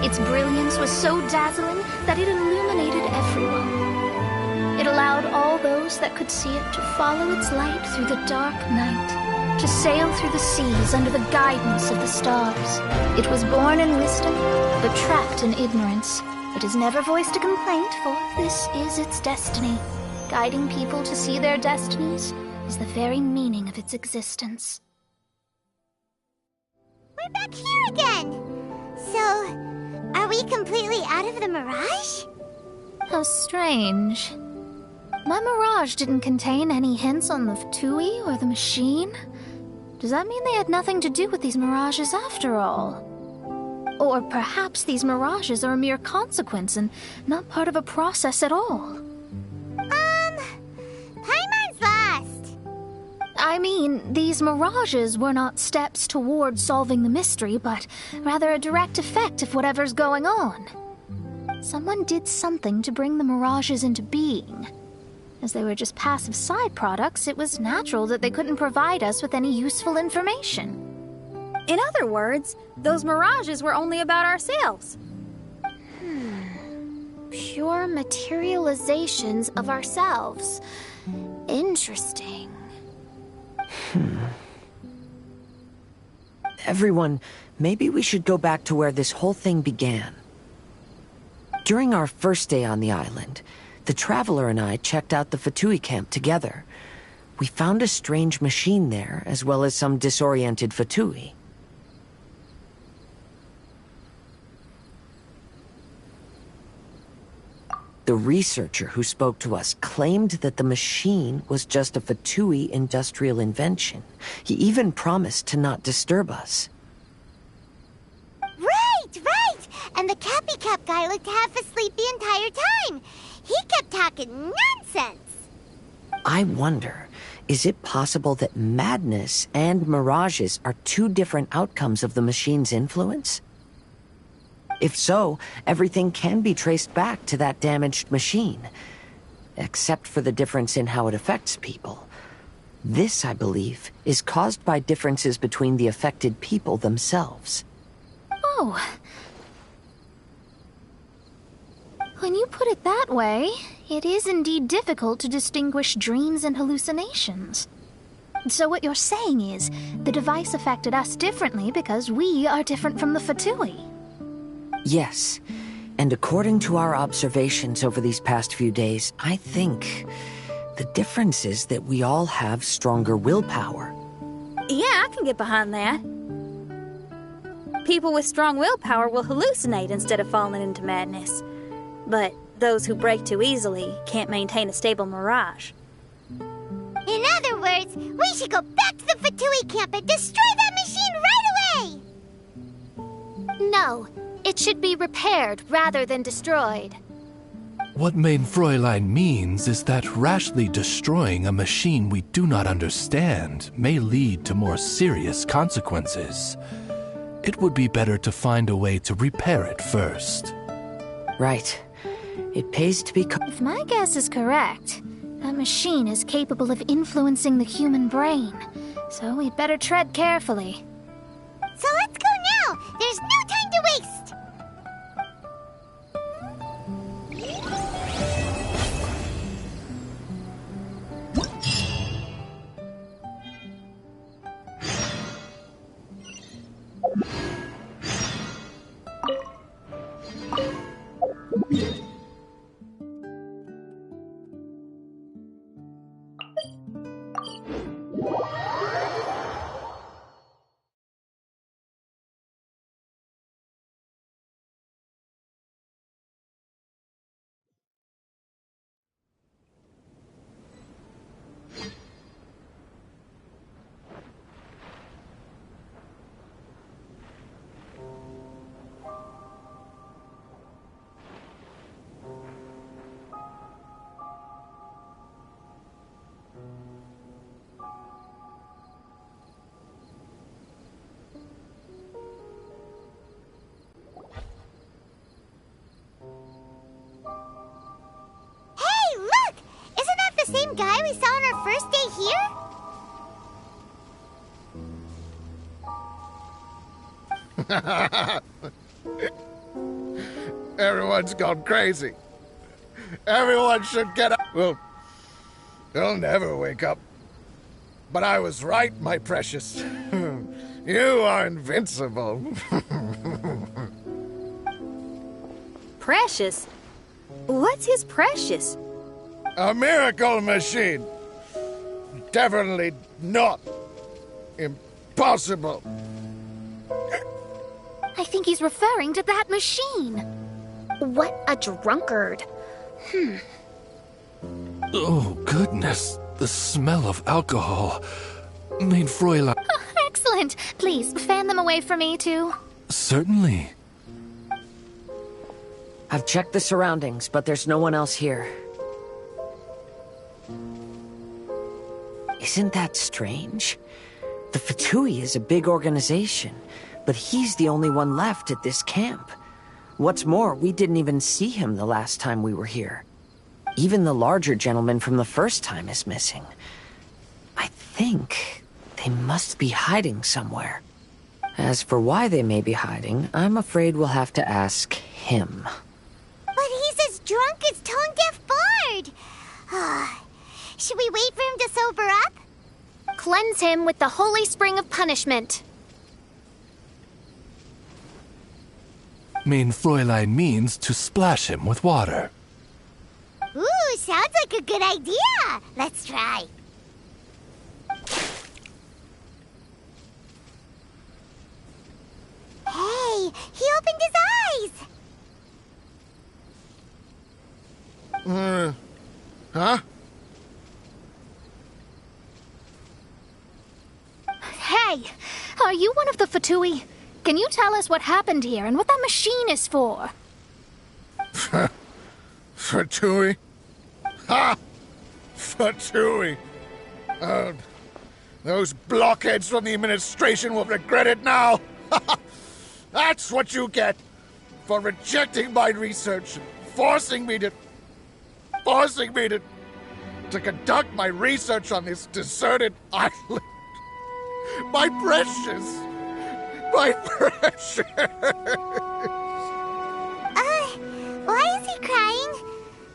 Its brilliance was so dazzling that it illuminated everyone. It allowed all those that could see it to follow its light through the dark night, to sail through the seas under the guidance of the stars. It was born in wisdom, but trapped in ignorance. It has never voiced a complaint, for this is its destiny. Guiding people to see their destinies is the very meaning of its existence. We're back here again! So, are we completely out of the mirage? How strange. My mirage didn't contain any hints on the Fatui or the machine. Does that mean they had nothing to do with these mirages after all? Or perhaps these mirages are a mere consequence and not part of a process at all? Paimon's lost! I mean, these mirages were not steps toward solving the mystery, but rather a direct effect of whatever's going on. Someone did something to bring the mirages into being. As they were just passive side products, it was natural that they couldn't provide us with any useful information. In other words, those mirages were only about ourselves. Pure materializations of ourselves. Interesting. Everyone, maybe we should go back to where this whole thing began. During our first day on the island, the Traveler and I checked out the Fatui camp together. We found a strange machine there, as well as some disoriented Fatui. The researcher who spoke to us claimed that the machine was just a Fatui industrial invention. He even promised to not disturb us. Right! And the Cappy Cap guy looked half asleep the entire time. He kept talking nonsense. I wonder, is it possible that madness and mirages are two different outcomes of the machine's influence? If so, everything can be traced back to that damaged machine, except for the difference in how it affects people. This, I believe, is caused by differences between the affected people themselves. Oh. When you put it that way, it is indeed difficult to distinguish dreams and hallucinations. So what you're saying is, the device affected us differently because we are different from the Fatui. Yes, and according to our observations over these past few days, I think the difference is that we all have stronger willpower. Yeah, I can get behind that. People with strong willpower will hallucinate instead of falling into madness. But those who break too easily can't maintain a stable mirage. In other words, we should go back to the Fatui camp and destroy that machine right away! No, it should be repaired rather than destroyed. What Main Fräulein means is that rashly destroying a machine we do not understand may lead to more serious consequences. It would be better to find a way to repair it first. Right. It pays to be... If my guess is correct, that machine is capable of influencing the human brain, so we'd better tread carefully. So let's go now! There's no time to waste! Same guy we saw on our first day here? Everyone's gone crazy. Everyone should get up. Well, they'll never wake up. But I was right, my precious. You are invincible. Precious? What's his precious? A miracle machine. Definitely not impossible. I think he's referring to that machine. What a drunkard. Oh, goodness. The smell of alcohol. Main Fräulein... Oh, excellent. Please, fan them away from me, too. Certainly. I've checked the surroundings, but there's no one else here. Isn't that strange? The Fatui is a big organization, but he's the only one left at this camp. What's more, we didn't even see him the last time we were here. Even the larger gentleman from the first time is missing. I think they must be hiding somewhere. As for why they may be hiding, I'm afraid we'll have to ask him. But he's as drunk as tone-deaf Bard! Should we wait for him to sober up? Cleanse him with the holy spring of punishment. Main Fräulein means to splash him with water. Ooh, sounds like a good idea! Let's try. Hey, he opened his eyes! Huh? Hey, are you one of the Fatui? Can you tell us what happened here and what that machine is for? For Tui? Ha! For Tui! Those blockheads from the administration will regret it now! That's what you get for rejecting my research, forcing me to conduct my research on this deserted island. My precious! Why is he crying?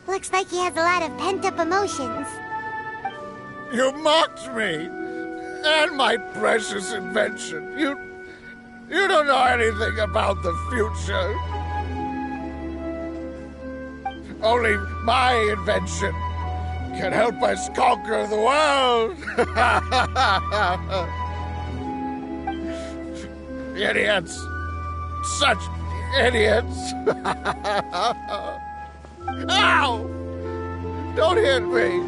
Looks like he has a lot of pent-up emotions. You mocked me! And my precious invention. You don't know anything about the future. Only my invention can help us conquer the world. Idiots. Such idiots. Ow! Don't hit me.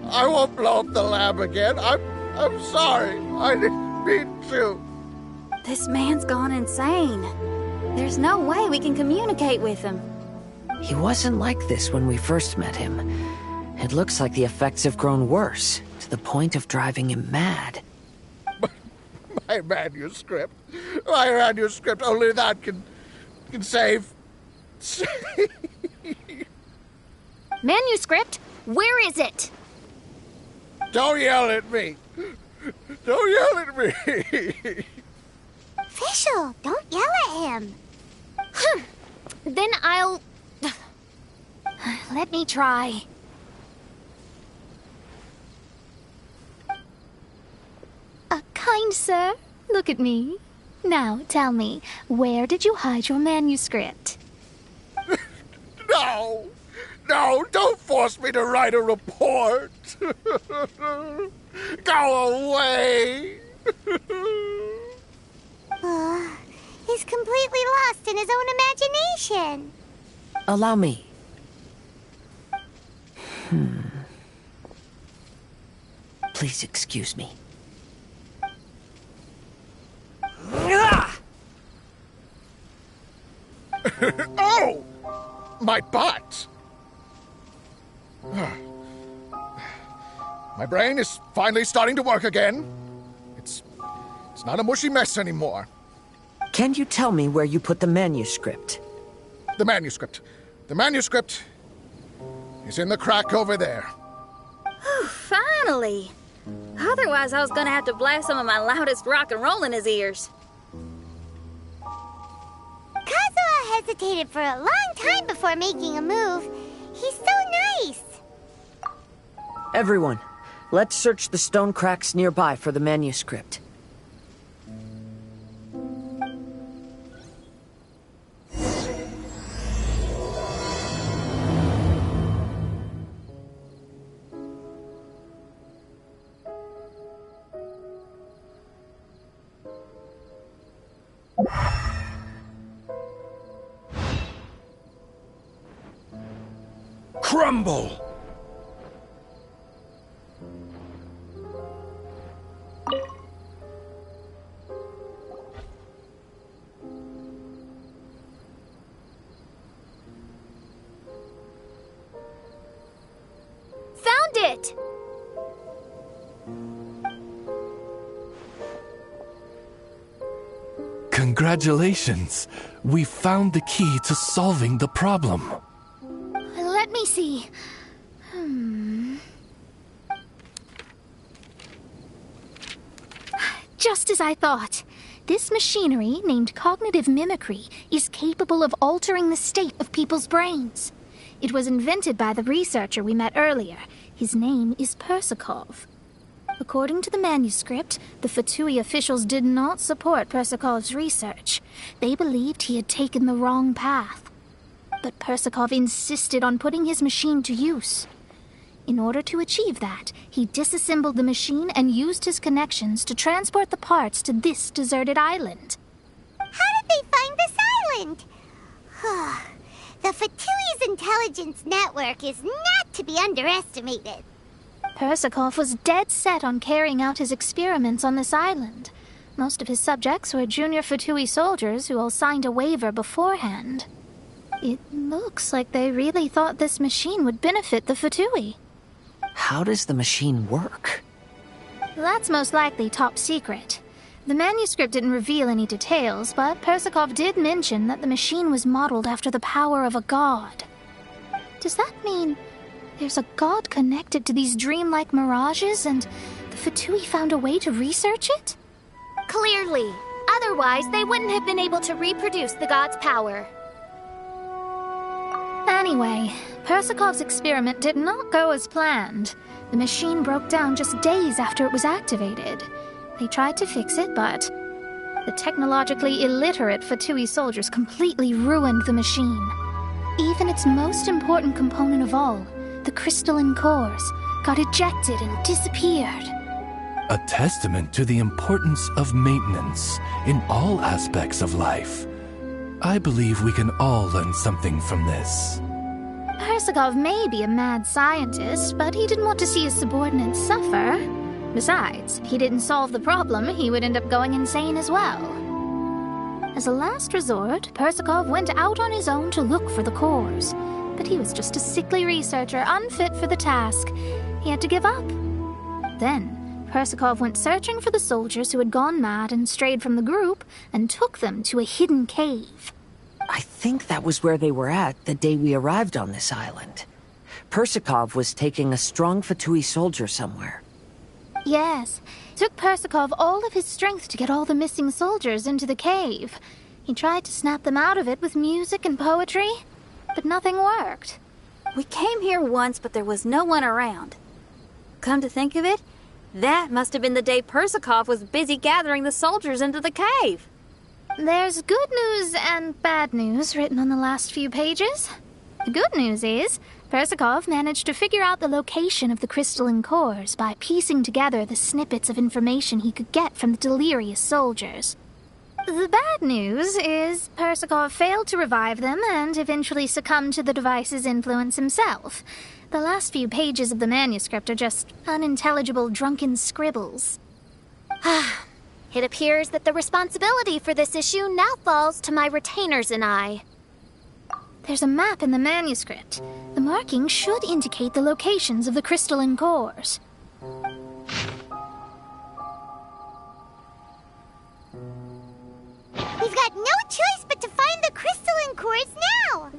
I won't blow up the lab again. I'm sorry. I didn't mean to. This man's gone insane. There's no way we can communicate with him. He wasn't like this when we first met him. It looks like the effects have grown worse, to the point of driving him mad. My manuscript. Only that can save. Manuscript? Where is it? Don't yell at me. Don't yell at me. Fischl, don't yell at him. Then I'll... Let me try. Kind sir, look at me. Now, tell me, where did you hide your manuscript? No, don't force me to write a report. Go away. He's completely lost in his own imagination. Allow me. Please excuse me. Oh! My butt! My brain is finally starting to work again. It's not a mushy mess anymore. Can you tell me where you put the manuscript? The manuscript is in the crack over there. Finally! Otherwise, I was gonna have to blast some of my loudest rock and roll in his ears. Kazuha hesitated for a long time before making a move. He's so nice. Everyone, let's search the stone cracks nearby for the manuscript. Crumble! Found it! Congratulations! We found the key to solving the problem. Let me see. Just as I thought. This machinery, named cognitive mimicry, is capable of altering the state of people's brains. It was invented by the researcher we met earlier. His name is Persakov. According to the manuscript, the Fatui officials did not support Persakov's research. They believed he had taken the wrong path. But Persakov insisted on putting his machine to use. In order to achieve that, he disassembled the machine and used his connections to transport the parts to this deserted island. How did they find this island? The Fatui's intelligence network is not to be underestimated. Persakov was dead set on carrying out his experiments on this island. Most of his subjects were junior Fatui soldiers who all signed a waiver beforehand. It looks like they really thought this machine would benefit the Fatui. How does the machine work? That's most likely top secret. The manuscript didn't reveal any details, but Persakov did mention that the machine was modeled after the power of a god. Does that mean there's a god connected to these dreamlike mirages, and the Fatui found a way to research it? Clearly. Otherwise, they wouldn't have been able to reproduce the god's power. Anyway, Persakov's experiment did not go as planned. The machine broke down just days after it was activated. They tried to fix it, but the technologically illiterate Fatui soldiers completely ruined the machine. Even its most important component of all, the crystalline cores, got ejected and disappeared. A testament to the importance of maintenance in all aspects of life. I believe we can all learn something from this. Persakov may be a mad scientist, but he didn't want to see his subordinates suffer. Besides, if he didn't solve the problem, he would end up going insane as well. As a last resort, Persakov went out on his own to look for the cores. But he was just a sickly researcher, unfit for the task. He had to give up. Then, Persakov went searching for the soldiers who had gone mad and strayed from the group, and took them to a hidden cave. I think that was where they were at the day we arrived on this island. Persakov was taking a strong Fatui soldier somewhere. Yes, it took Persakov all of his strength to get all the missing soldiers into the cave. He tried to snap them out of it with music and poetry, but nothing worked. We came here once, but there was no one around. Come to think of it, that must have been the day Persakov was busy gathering the soldiers into the cave. There's good news and bad news written on the last few pages. The good news is, Persakov managed to figure out the location of the crystalline cores by piecing together the snippets of information he could get from the delirious soldiers. The bad news is Persakov failed to revive them and eventually succumbed to the device's influence himself. The last few pages of the manuscript are just unintelligible drunken scribbles. It appears that the responsibility for this issue now falls to my retainers and I. There's a map in the manuscript. The markings should indicate the locations of the crystalline cores. We've got no choice but to find the crystalline cores now!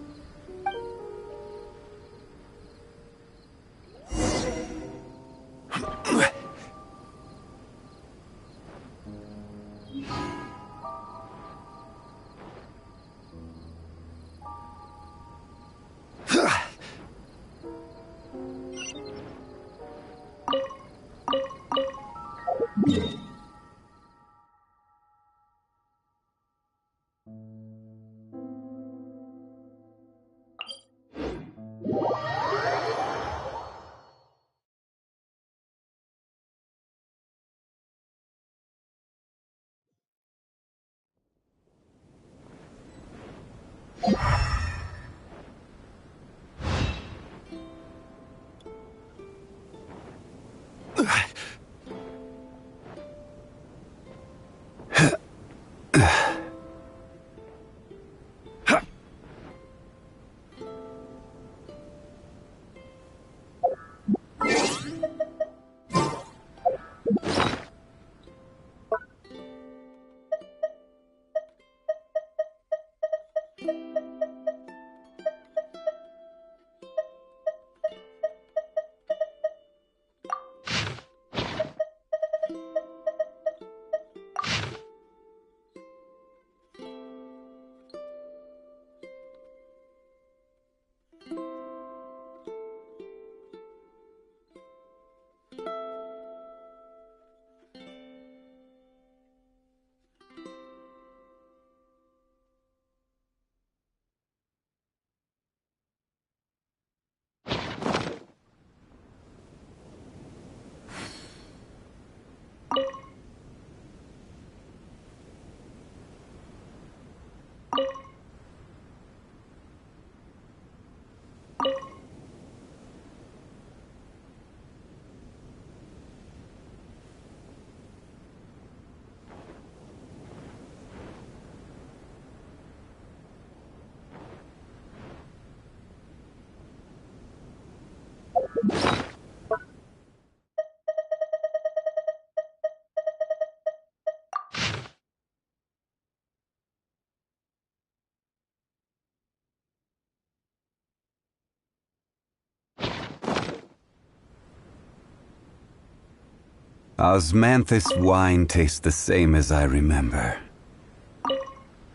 Osmanthus wine tastes the same as I remember.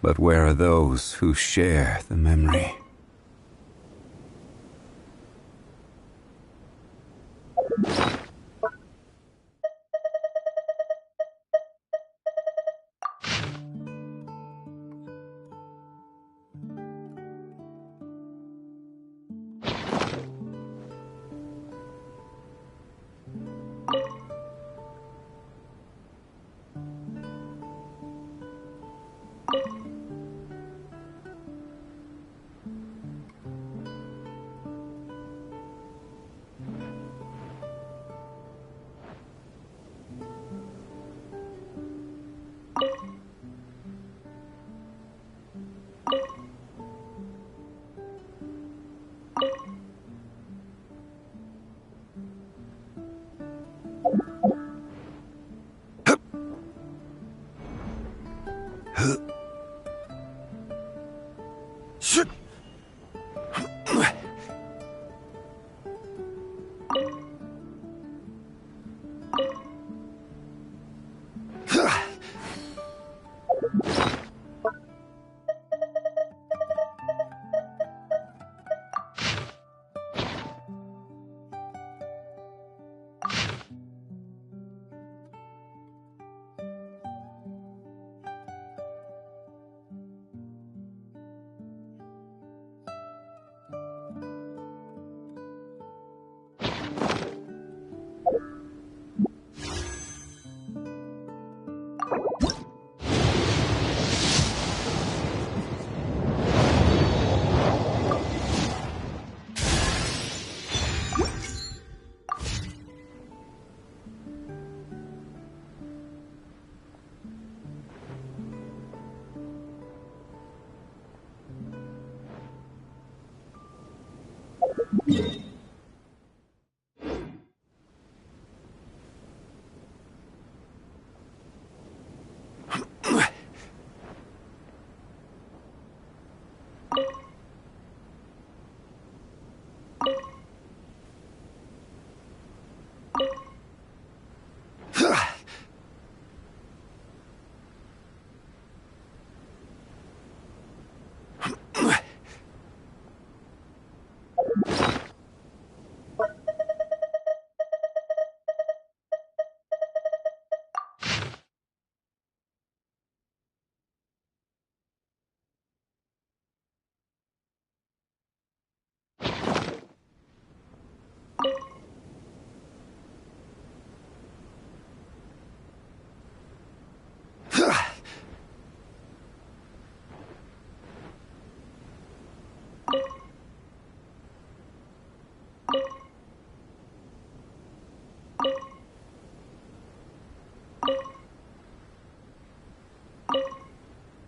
But where are those who share the memory?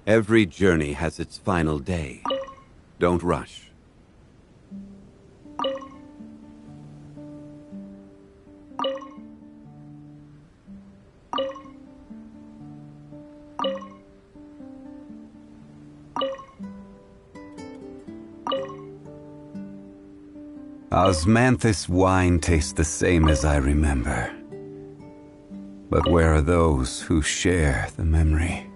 Every journey has its final day. Don't rush. Osmanthus wine tastes the same as I remember. But where are those who share the memory?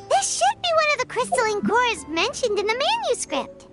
This should be one of the crystalline cores mentioned in the manuscript.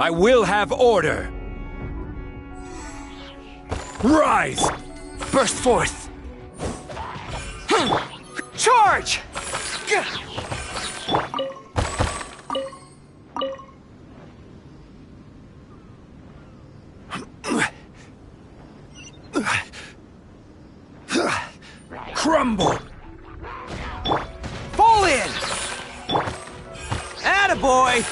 I will have order! Rise! Burst forth! Charge! Crumble! Fall in! Attaboy!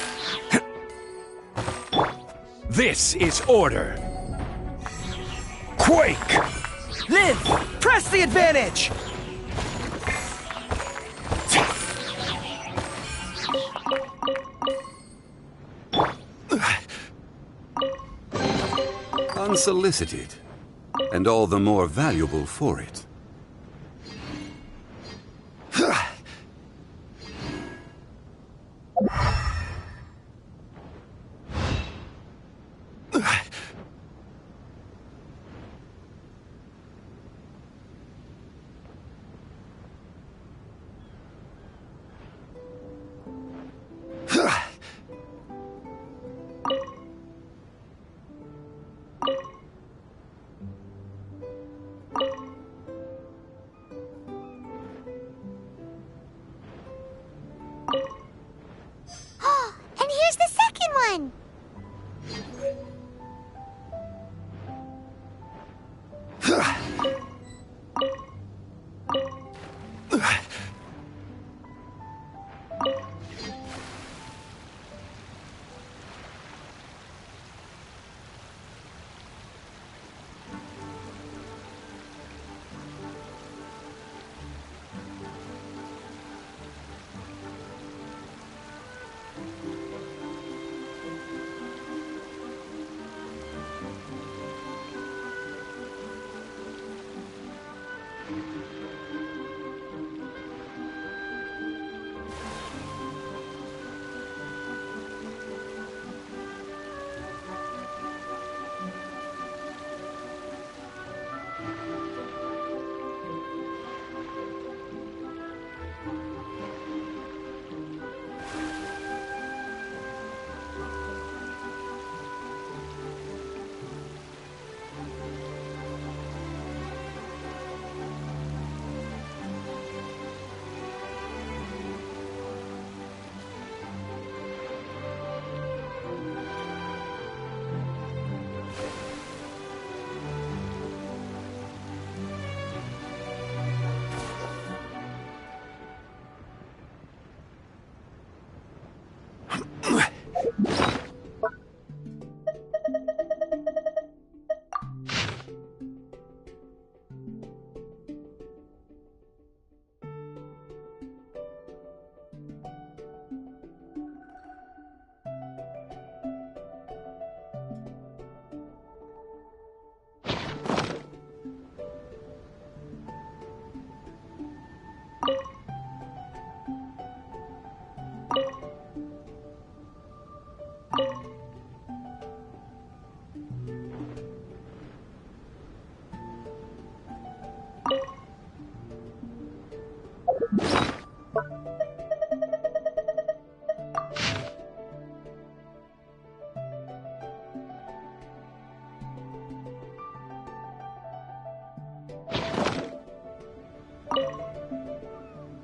This is order. Quake! Live! Press the advantage! Unsolicited, and all the more valuable for it. And here's the second one!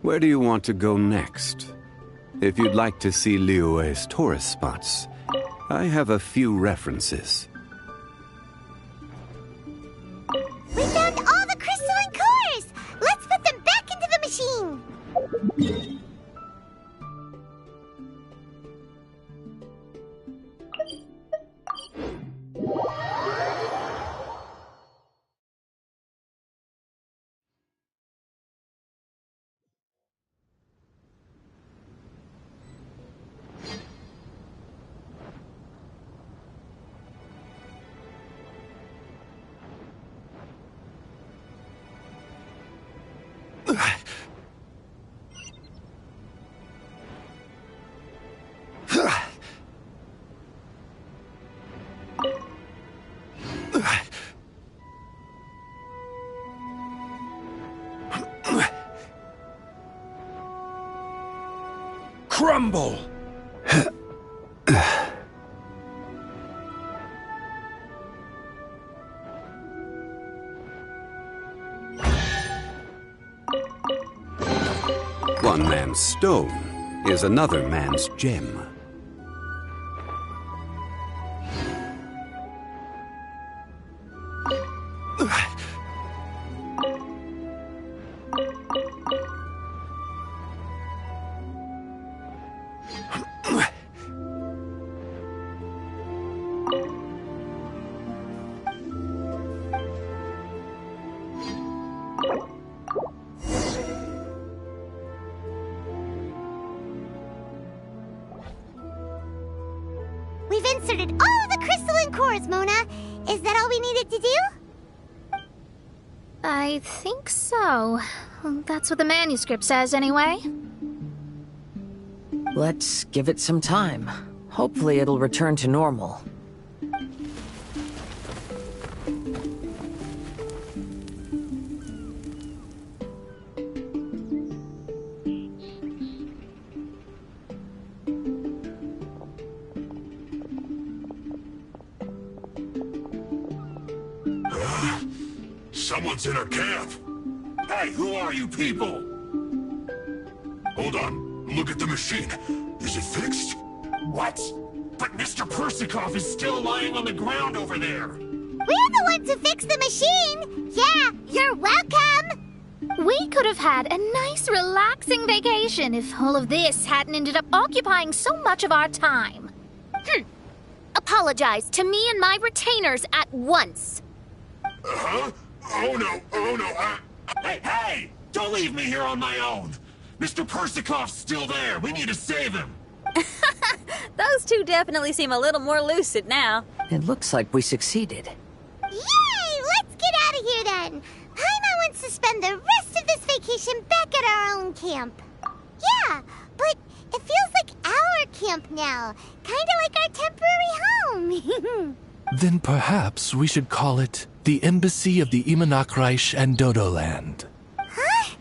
Where do you want to go next? If you'd like to see Liyue's tourist spots, I have a few references. We found all the crystalline cores! Let's put them back into the machine! Crumble! One man's stone is another man's gem. We've inserted all the crystalline cores, Mona. Is that all we needed to do? I think so. That's what the manuscript says, anyway. Let's give it some time. Hopefully it'll return to normal. Someone's in our camp. Hey, who are you people? Hold on. Look at the machine. Is it fixed? What? But Mr. Persikov is still lying on the ground over there. We're the ones who fixed the machine! Yeah, you're welcome! We could have had a nice, relaxing vacation if all of this hadn't ended up occupying so much of our time. Apologize to me and my retainers at once. Huh? Oh no. Hey! Don't leave me here on my own! Mr. Persikov's still there! We need to save him! Those two definitely seem a little more lucid now. It looks like we succeeded. Yay! Let's get out of here then! Paimon wants to spend the rest of this vacation back at our own camp. Yeah, but it feels like our camp now. Kinda like our temporary home. Then perhaps we should call it the Embassy of the Imanakreich and Dodoland. Huh?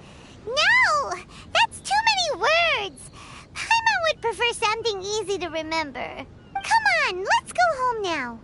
No! That's too many words! Paimon would prefer something easy to remember. Come on, let's go home now.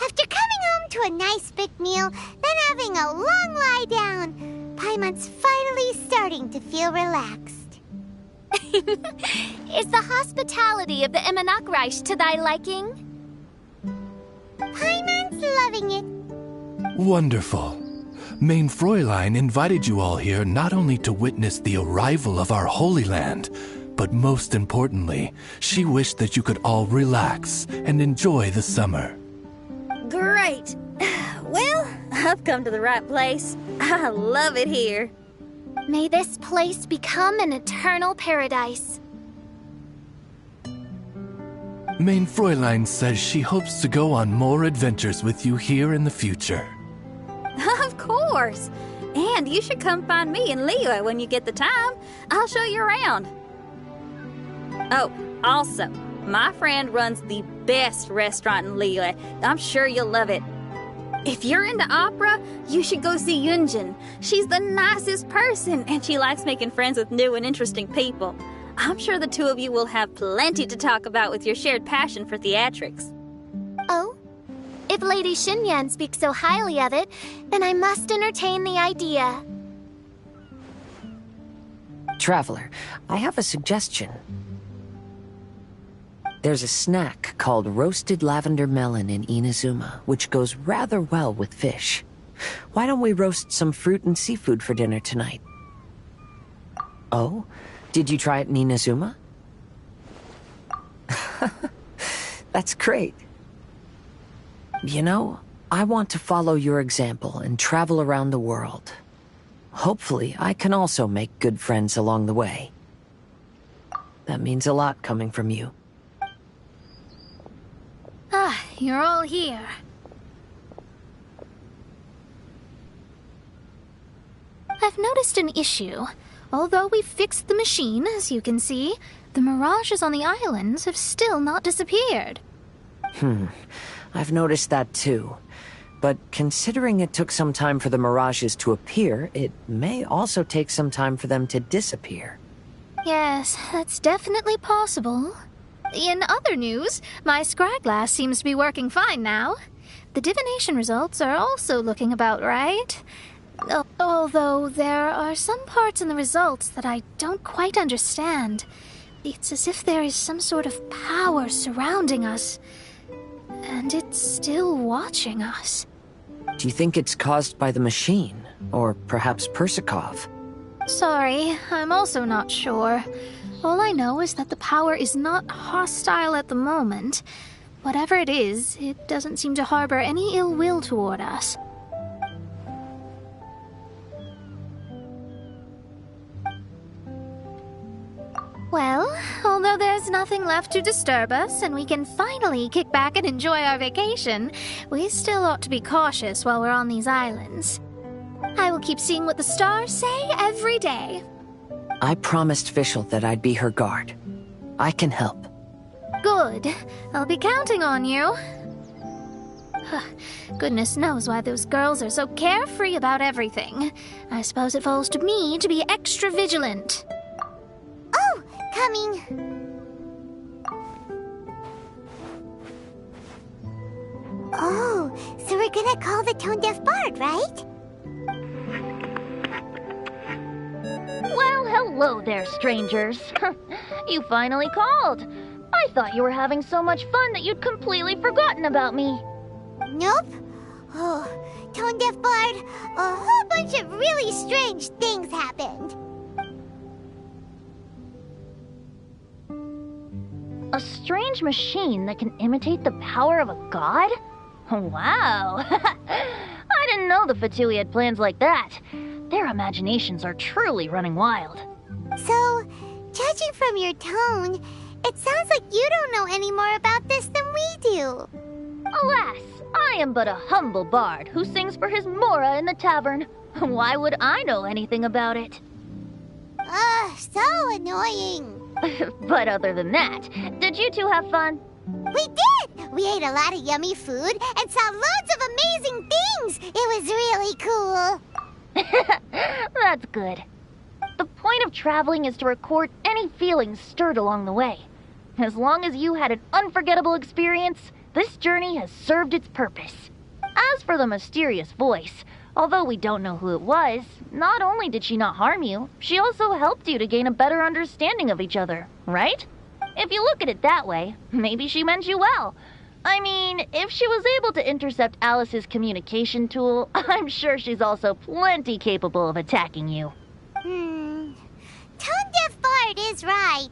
After coming home to a nice big meal, then having a long lie down, Paimon's finally starting to feel relaxed. Is the hospitality of the Imanakreich to thy liking? Paimon's loving it. Wonderful. Main Fräulein invited you all here not only to witness the arrival of our Holy Land, but most importantly, she wished that you could all relax and enjoy the summer. Great. Well, I've come to the right place. I love it here. May this place become an eternal paradise. Main Fräulein says she hopes to go on more adventures with you here in the future. Of course. And you should come find me in Liyue when you get the time. I'll show you around. Oh, also, my friend runs the best restaurant in Liyue. I'm sure you'll love it. If you're into opera, you should go see Yunjin. She's the nicest person, and she likes making friends with new and interesting people. I'm sure the two of you will have plenty to talk about with your shared passion for theatrics. Oh? If Lady Xinyan speaks so highly of it, then I must entertain the idea. Traveler, I have a suggestion. There's a snack called roasted lavender melon in Inazuma, which goes rather well with fish. Why don't we roast some fruit and seafood for dinner tonight? Oh? Did you try it in Inazuma? That's great. You know, I want to follow your example and travel around the world. Hopefully, I can also make good friends along the way. That means a lot coming from you. Ah, you're all here. I've noticed an issue. Although we've fixed the machine, as you can see, the mirages on the islands have still not disappeared. I've noticed that too. But considering it took some time for the mirages to appear, it may also take some time for them to disappear. Yes, that's definitely possible. In other news, my scryglass seems to be working fine now. The divination results are also looking about right. Although there are some parts in the results that I don't quite understand. It's as if there is some sort of power surrounding us. And it's still watching us. Do you think it's caused by the machine? Or perhaps Persikov? Sorry, I'm also not sure. All I know is that the power is not hostile at the moment. Whatever it is, it doesn't seem to harbor any ill will toward us. Well, although there's nothing left to disturb us and we can finally kick back and enjoy our vacation, we still ought to be cautious while we're on these islands. I will keep seeing what the stars say every day. I promised Fischl that I'd be her guard. I can help. Good. I'll be counting on you. Goodness knows why those girls are so carefree about everything. I suppose it falls to me to be extra vigilant. Oh, coming. Oh, so we're gonna call the tone-deaf bard, right? Well, hello there, strangers. You finally called. I thought you were having so much fun that you'd completely forgotten about me. Nope. Oh, tone-deaf bard, a whole bunch of really strange things happened. A strange machine that can imitate the power of a god? Wow. I didn't know the Fatui had plans like that. Their imaginations are truly running wild. So, judging from your tone, it sounds like you don't know any more about this than we do. Alas, I am but a humble bard who sings for his Mora in the tavern. Why would I know anything about it? So annoying. But other than that, did you two have fun? We did! We ate a lot of yummy food and saw loads of amazing things! It was really cool. That's good. The point of traveling is to record any feelings stirred along the way. As long as you had an unforgettable experience, this journey has served its purpose. As for the mysterious voice, although we don't know who it was, not only did she not harm you, she also helped you to gain a better understanding of each other, right? If you look at it that way, maybe she meant you well. I mean, if she was able to intercept Alice's communication tool, I'm sure she's also plenty capable of attacking you. Tone-deaf bard is right.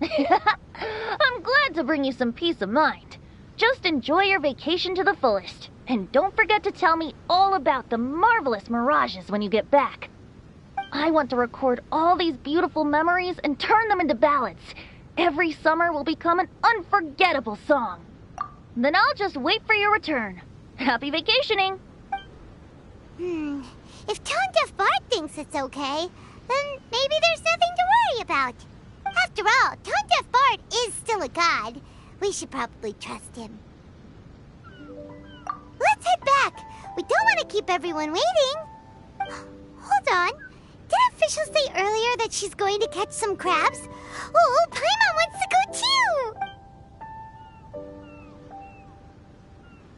I'm glad to bring you some peace of mind. Just enjoy your vacation to the fullest. And don't forget to tell me all about the marvelous mirages when you get back. I want to record all these beautiful memories and turn them into ballads. Every summer will become an unforgettable song. Then I'll just wait for your return. Happy vacationing! If Tone Deaf Bart thinks it's okay, then maybe there's nothing to worry about. After all, Tone Deaf Bart is still a god. We should probably trust him. Let's head back. We don't want to keep everyone waiting. Hold on. Did officials say earlier that she's going to catch some crabs? Oh, Paimon wants to go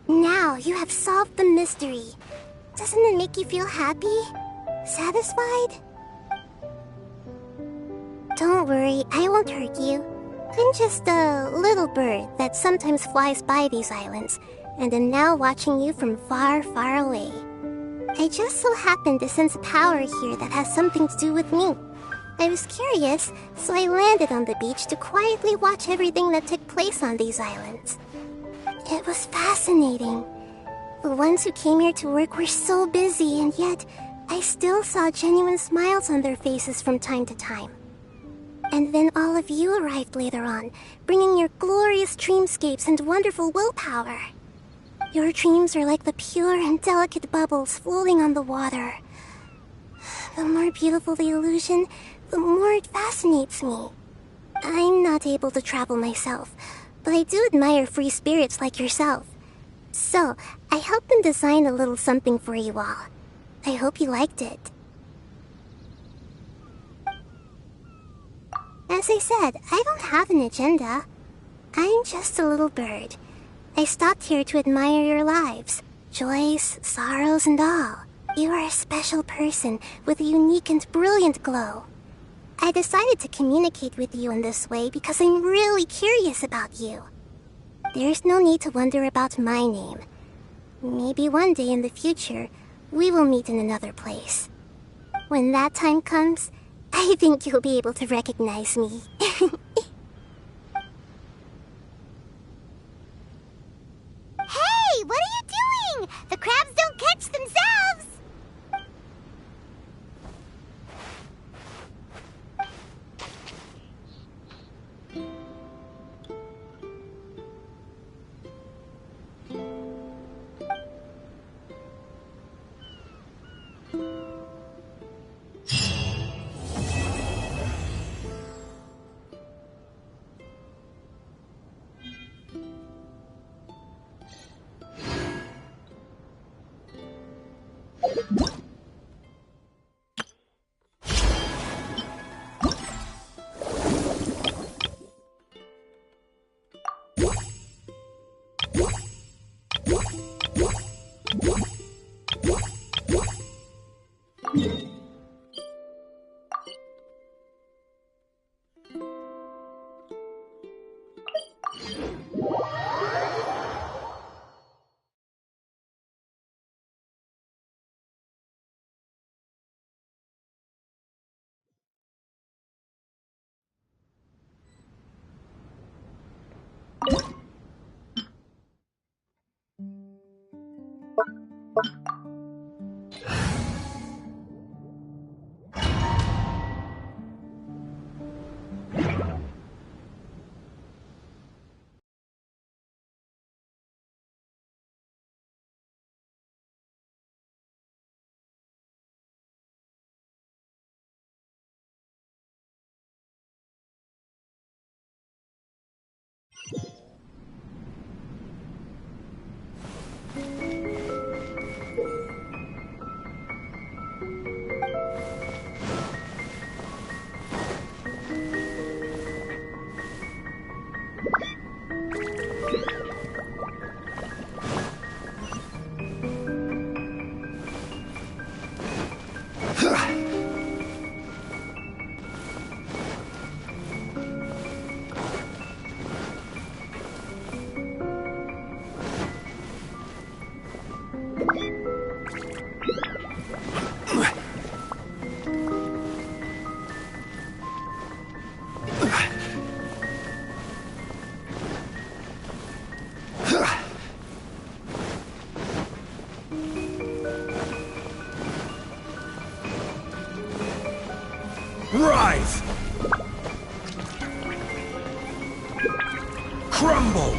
too! Now you have solved the mystery. Doesn't it make you feel happy? Satisfied? Don't worry, I won't hurt you. I'm just a little bird that sometimes flies by these islands, and am now watching you from far, far away. I just so happened to sense a power here that has something to do with me. I was curious, so I landed on the beach to quietly watch everything that took place on these islands. It was fascinating. The ones who came here to work were so busy, and yet I still saw genuine smiles on their faces from time to time. And then all of you arrived later on, bringing your glorious dreamscapes and wonderful willpower. Your dreams are like the pure and delicate bubbles floating on the water. The more beautiful the illusion, the more it fascinates me. I'm not able to travel myself, but I do admire free spirits like yourself. So, I helped them design a little something for you all. I hope you liked it. As I said, I don't have an agenda. I'm just a little bird. I stopped here to admire your lives, joys, sorrows, and all. You are a special person with a unique and brilliant glow. I decided to communicate with you in this way because I'm really curious about you. There's no need to wonder about my name. Maybe one day in the future, we will meet in another place. When that time comes, I think you'll be able to recognize me. Hey, what are you doing? The crabs don't catch themselves! Rise! Crumble!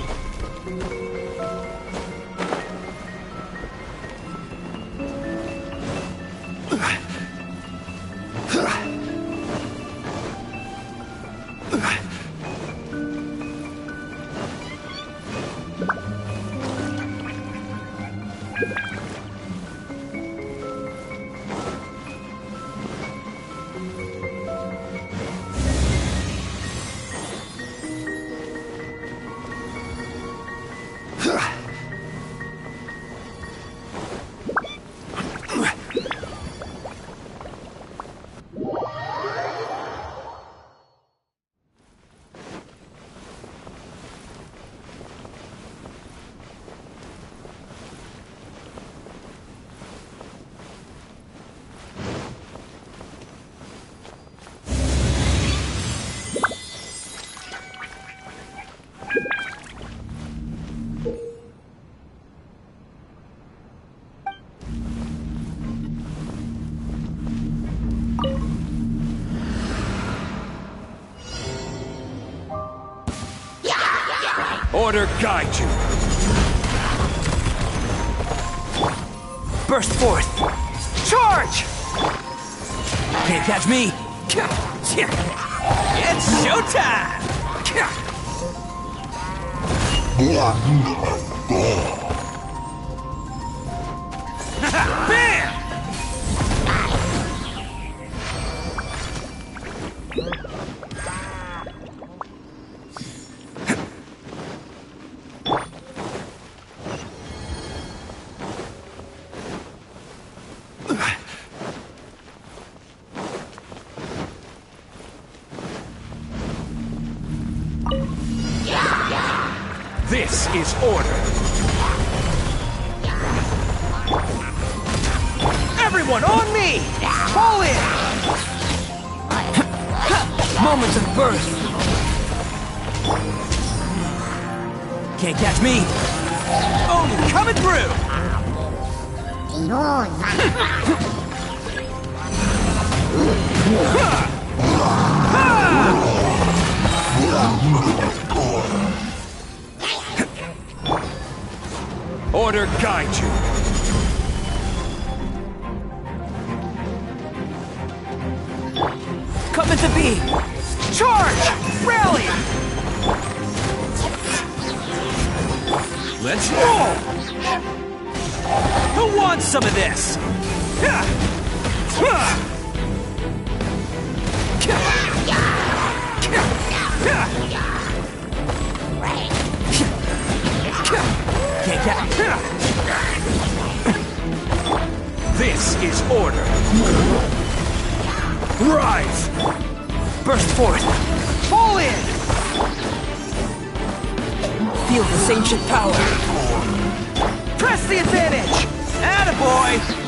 Order guide you. Burst forth. Charge! Can't catch me. It's showtime! Bam! This is order. Everyone on me! Fall in! Moments of birth. Can't catch me. Oh, coming through! Order guide you. Come at the bee. Charge! Rally! Let's roll! Who wants some of this? This is order. Rise! Burst forth! Fall in! Feel this ancient power. Press the advantage! Attaboy!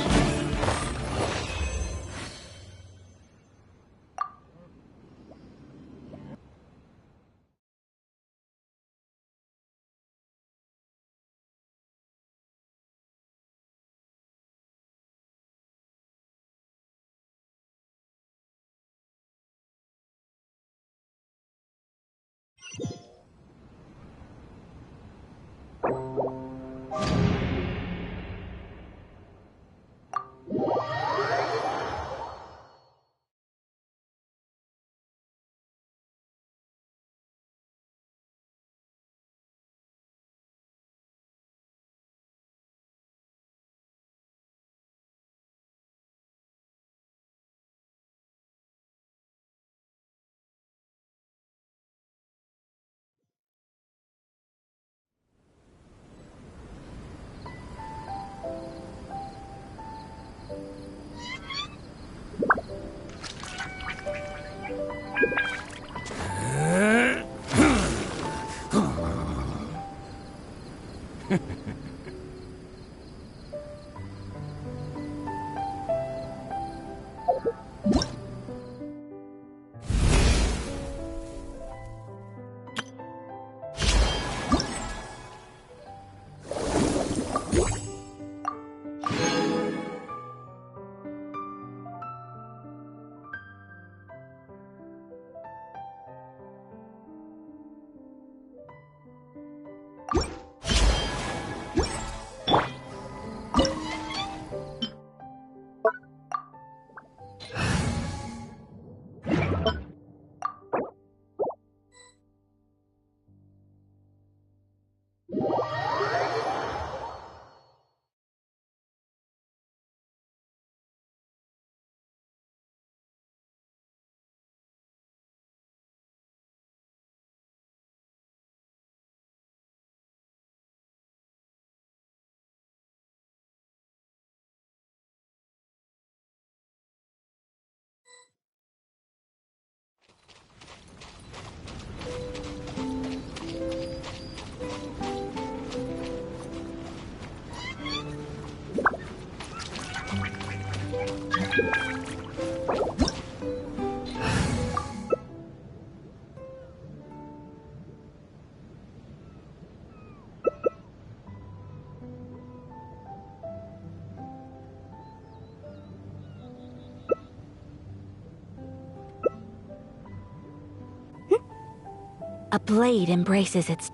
A blade embraces its...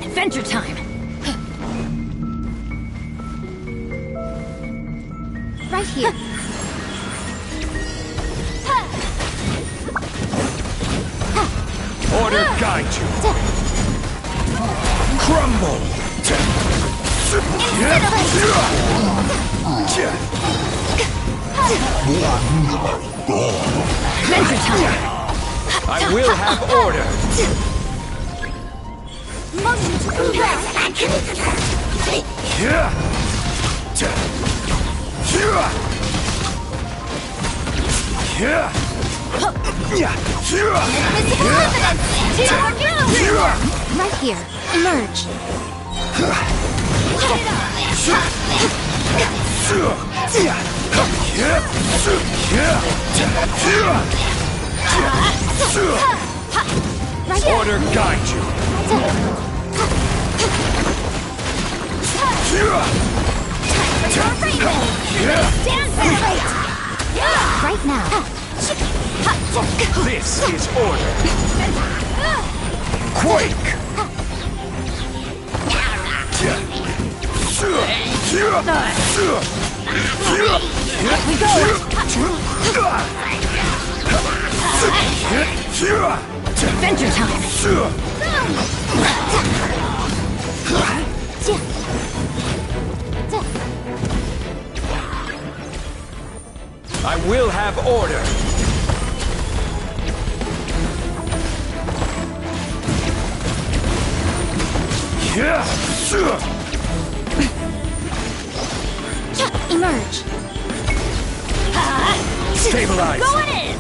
Adventure time! Right here. Order guide you. Crumble. Adventure time! I will have order. Motion to compare! Right here. Emerge. Order guide you. Right now. This is order. Quake. Adventure time. I will have order. Emerge. Stabilize. Going in.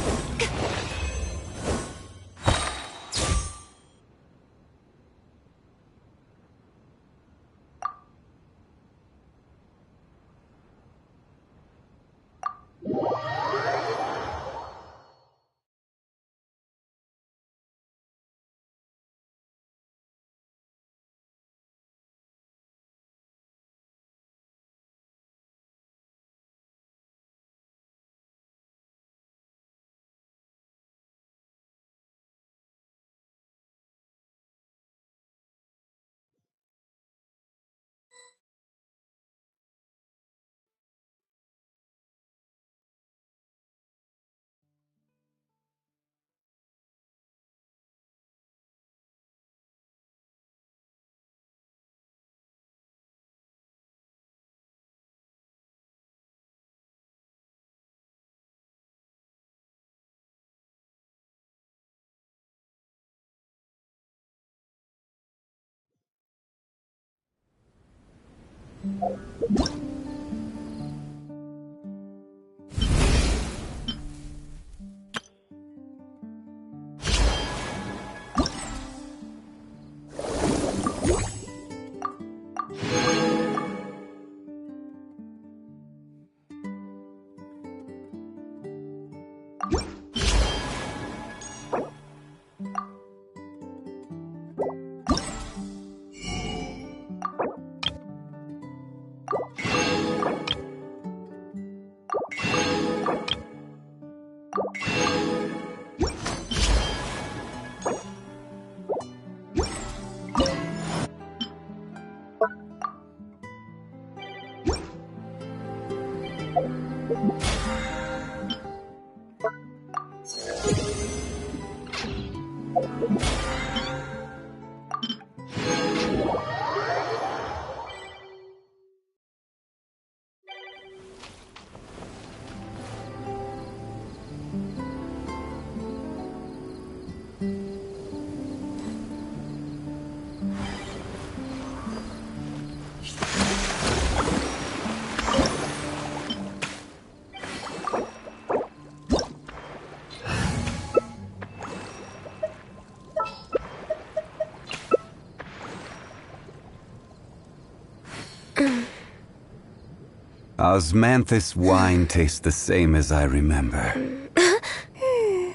Osmanthus wine tastes the same as I remember.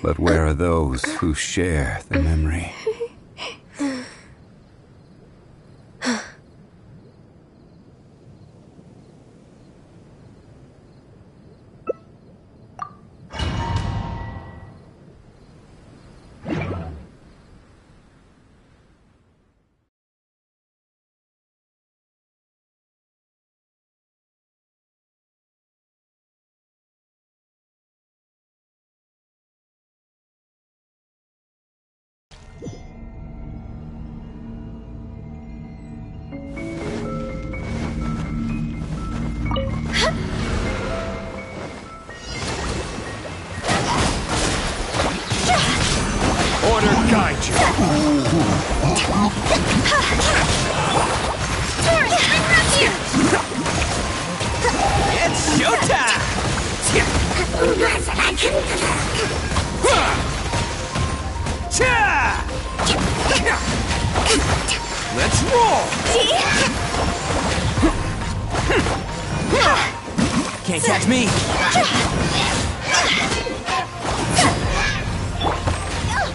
But where are those who share the memory? Order guide you. It's showtime! Let's roll! Can't catch me!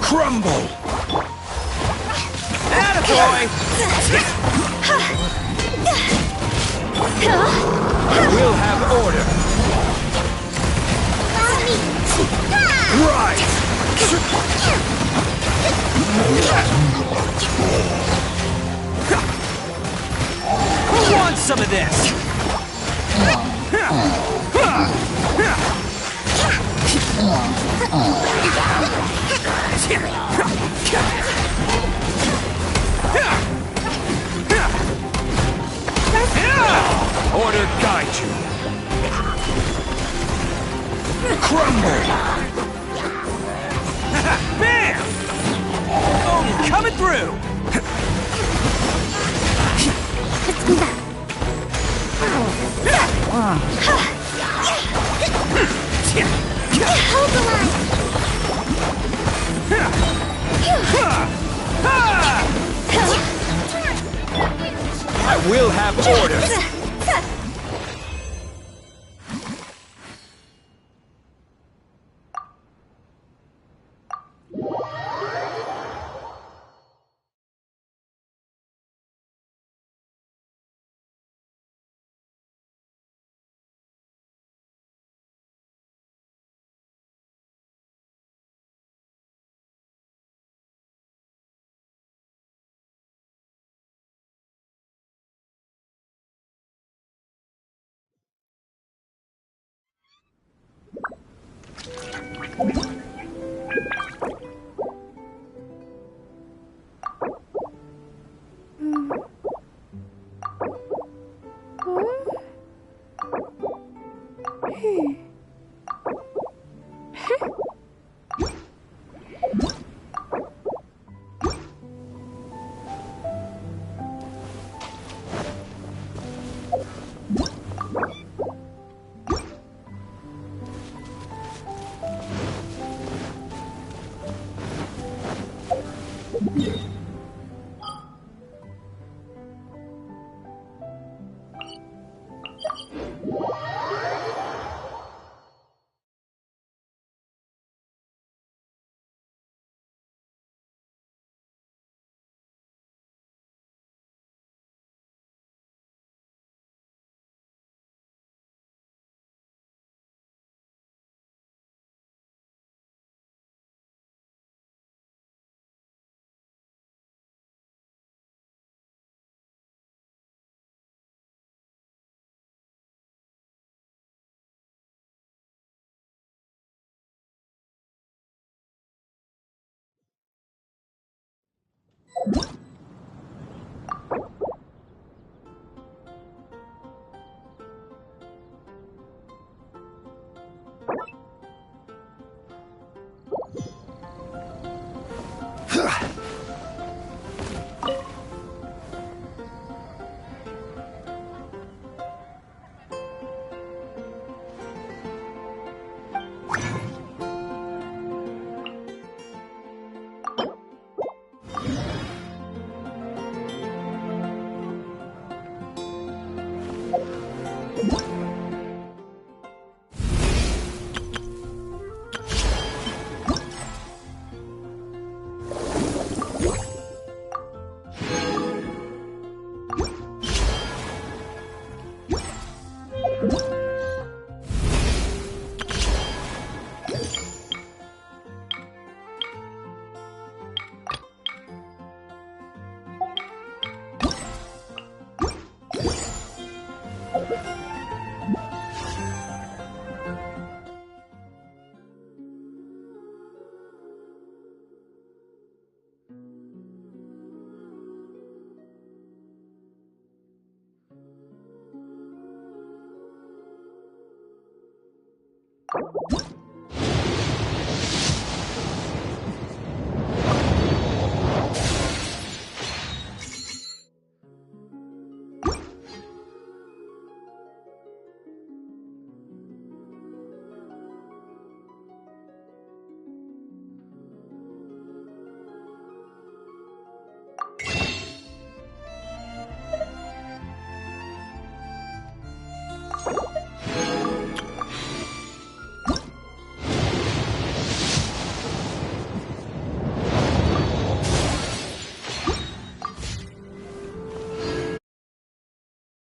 Crumble! Attaboy! We'll have order! Right! Who wants some of this? Order guide you. Crumble. Bam! Oh, coming through. Hold the line! I will have order.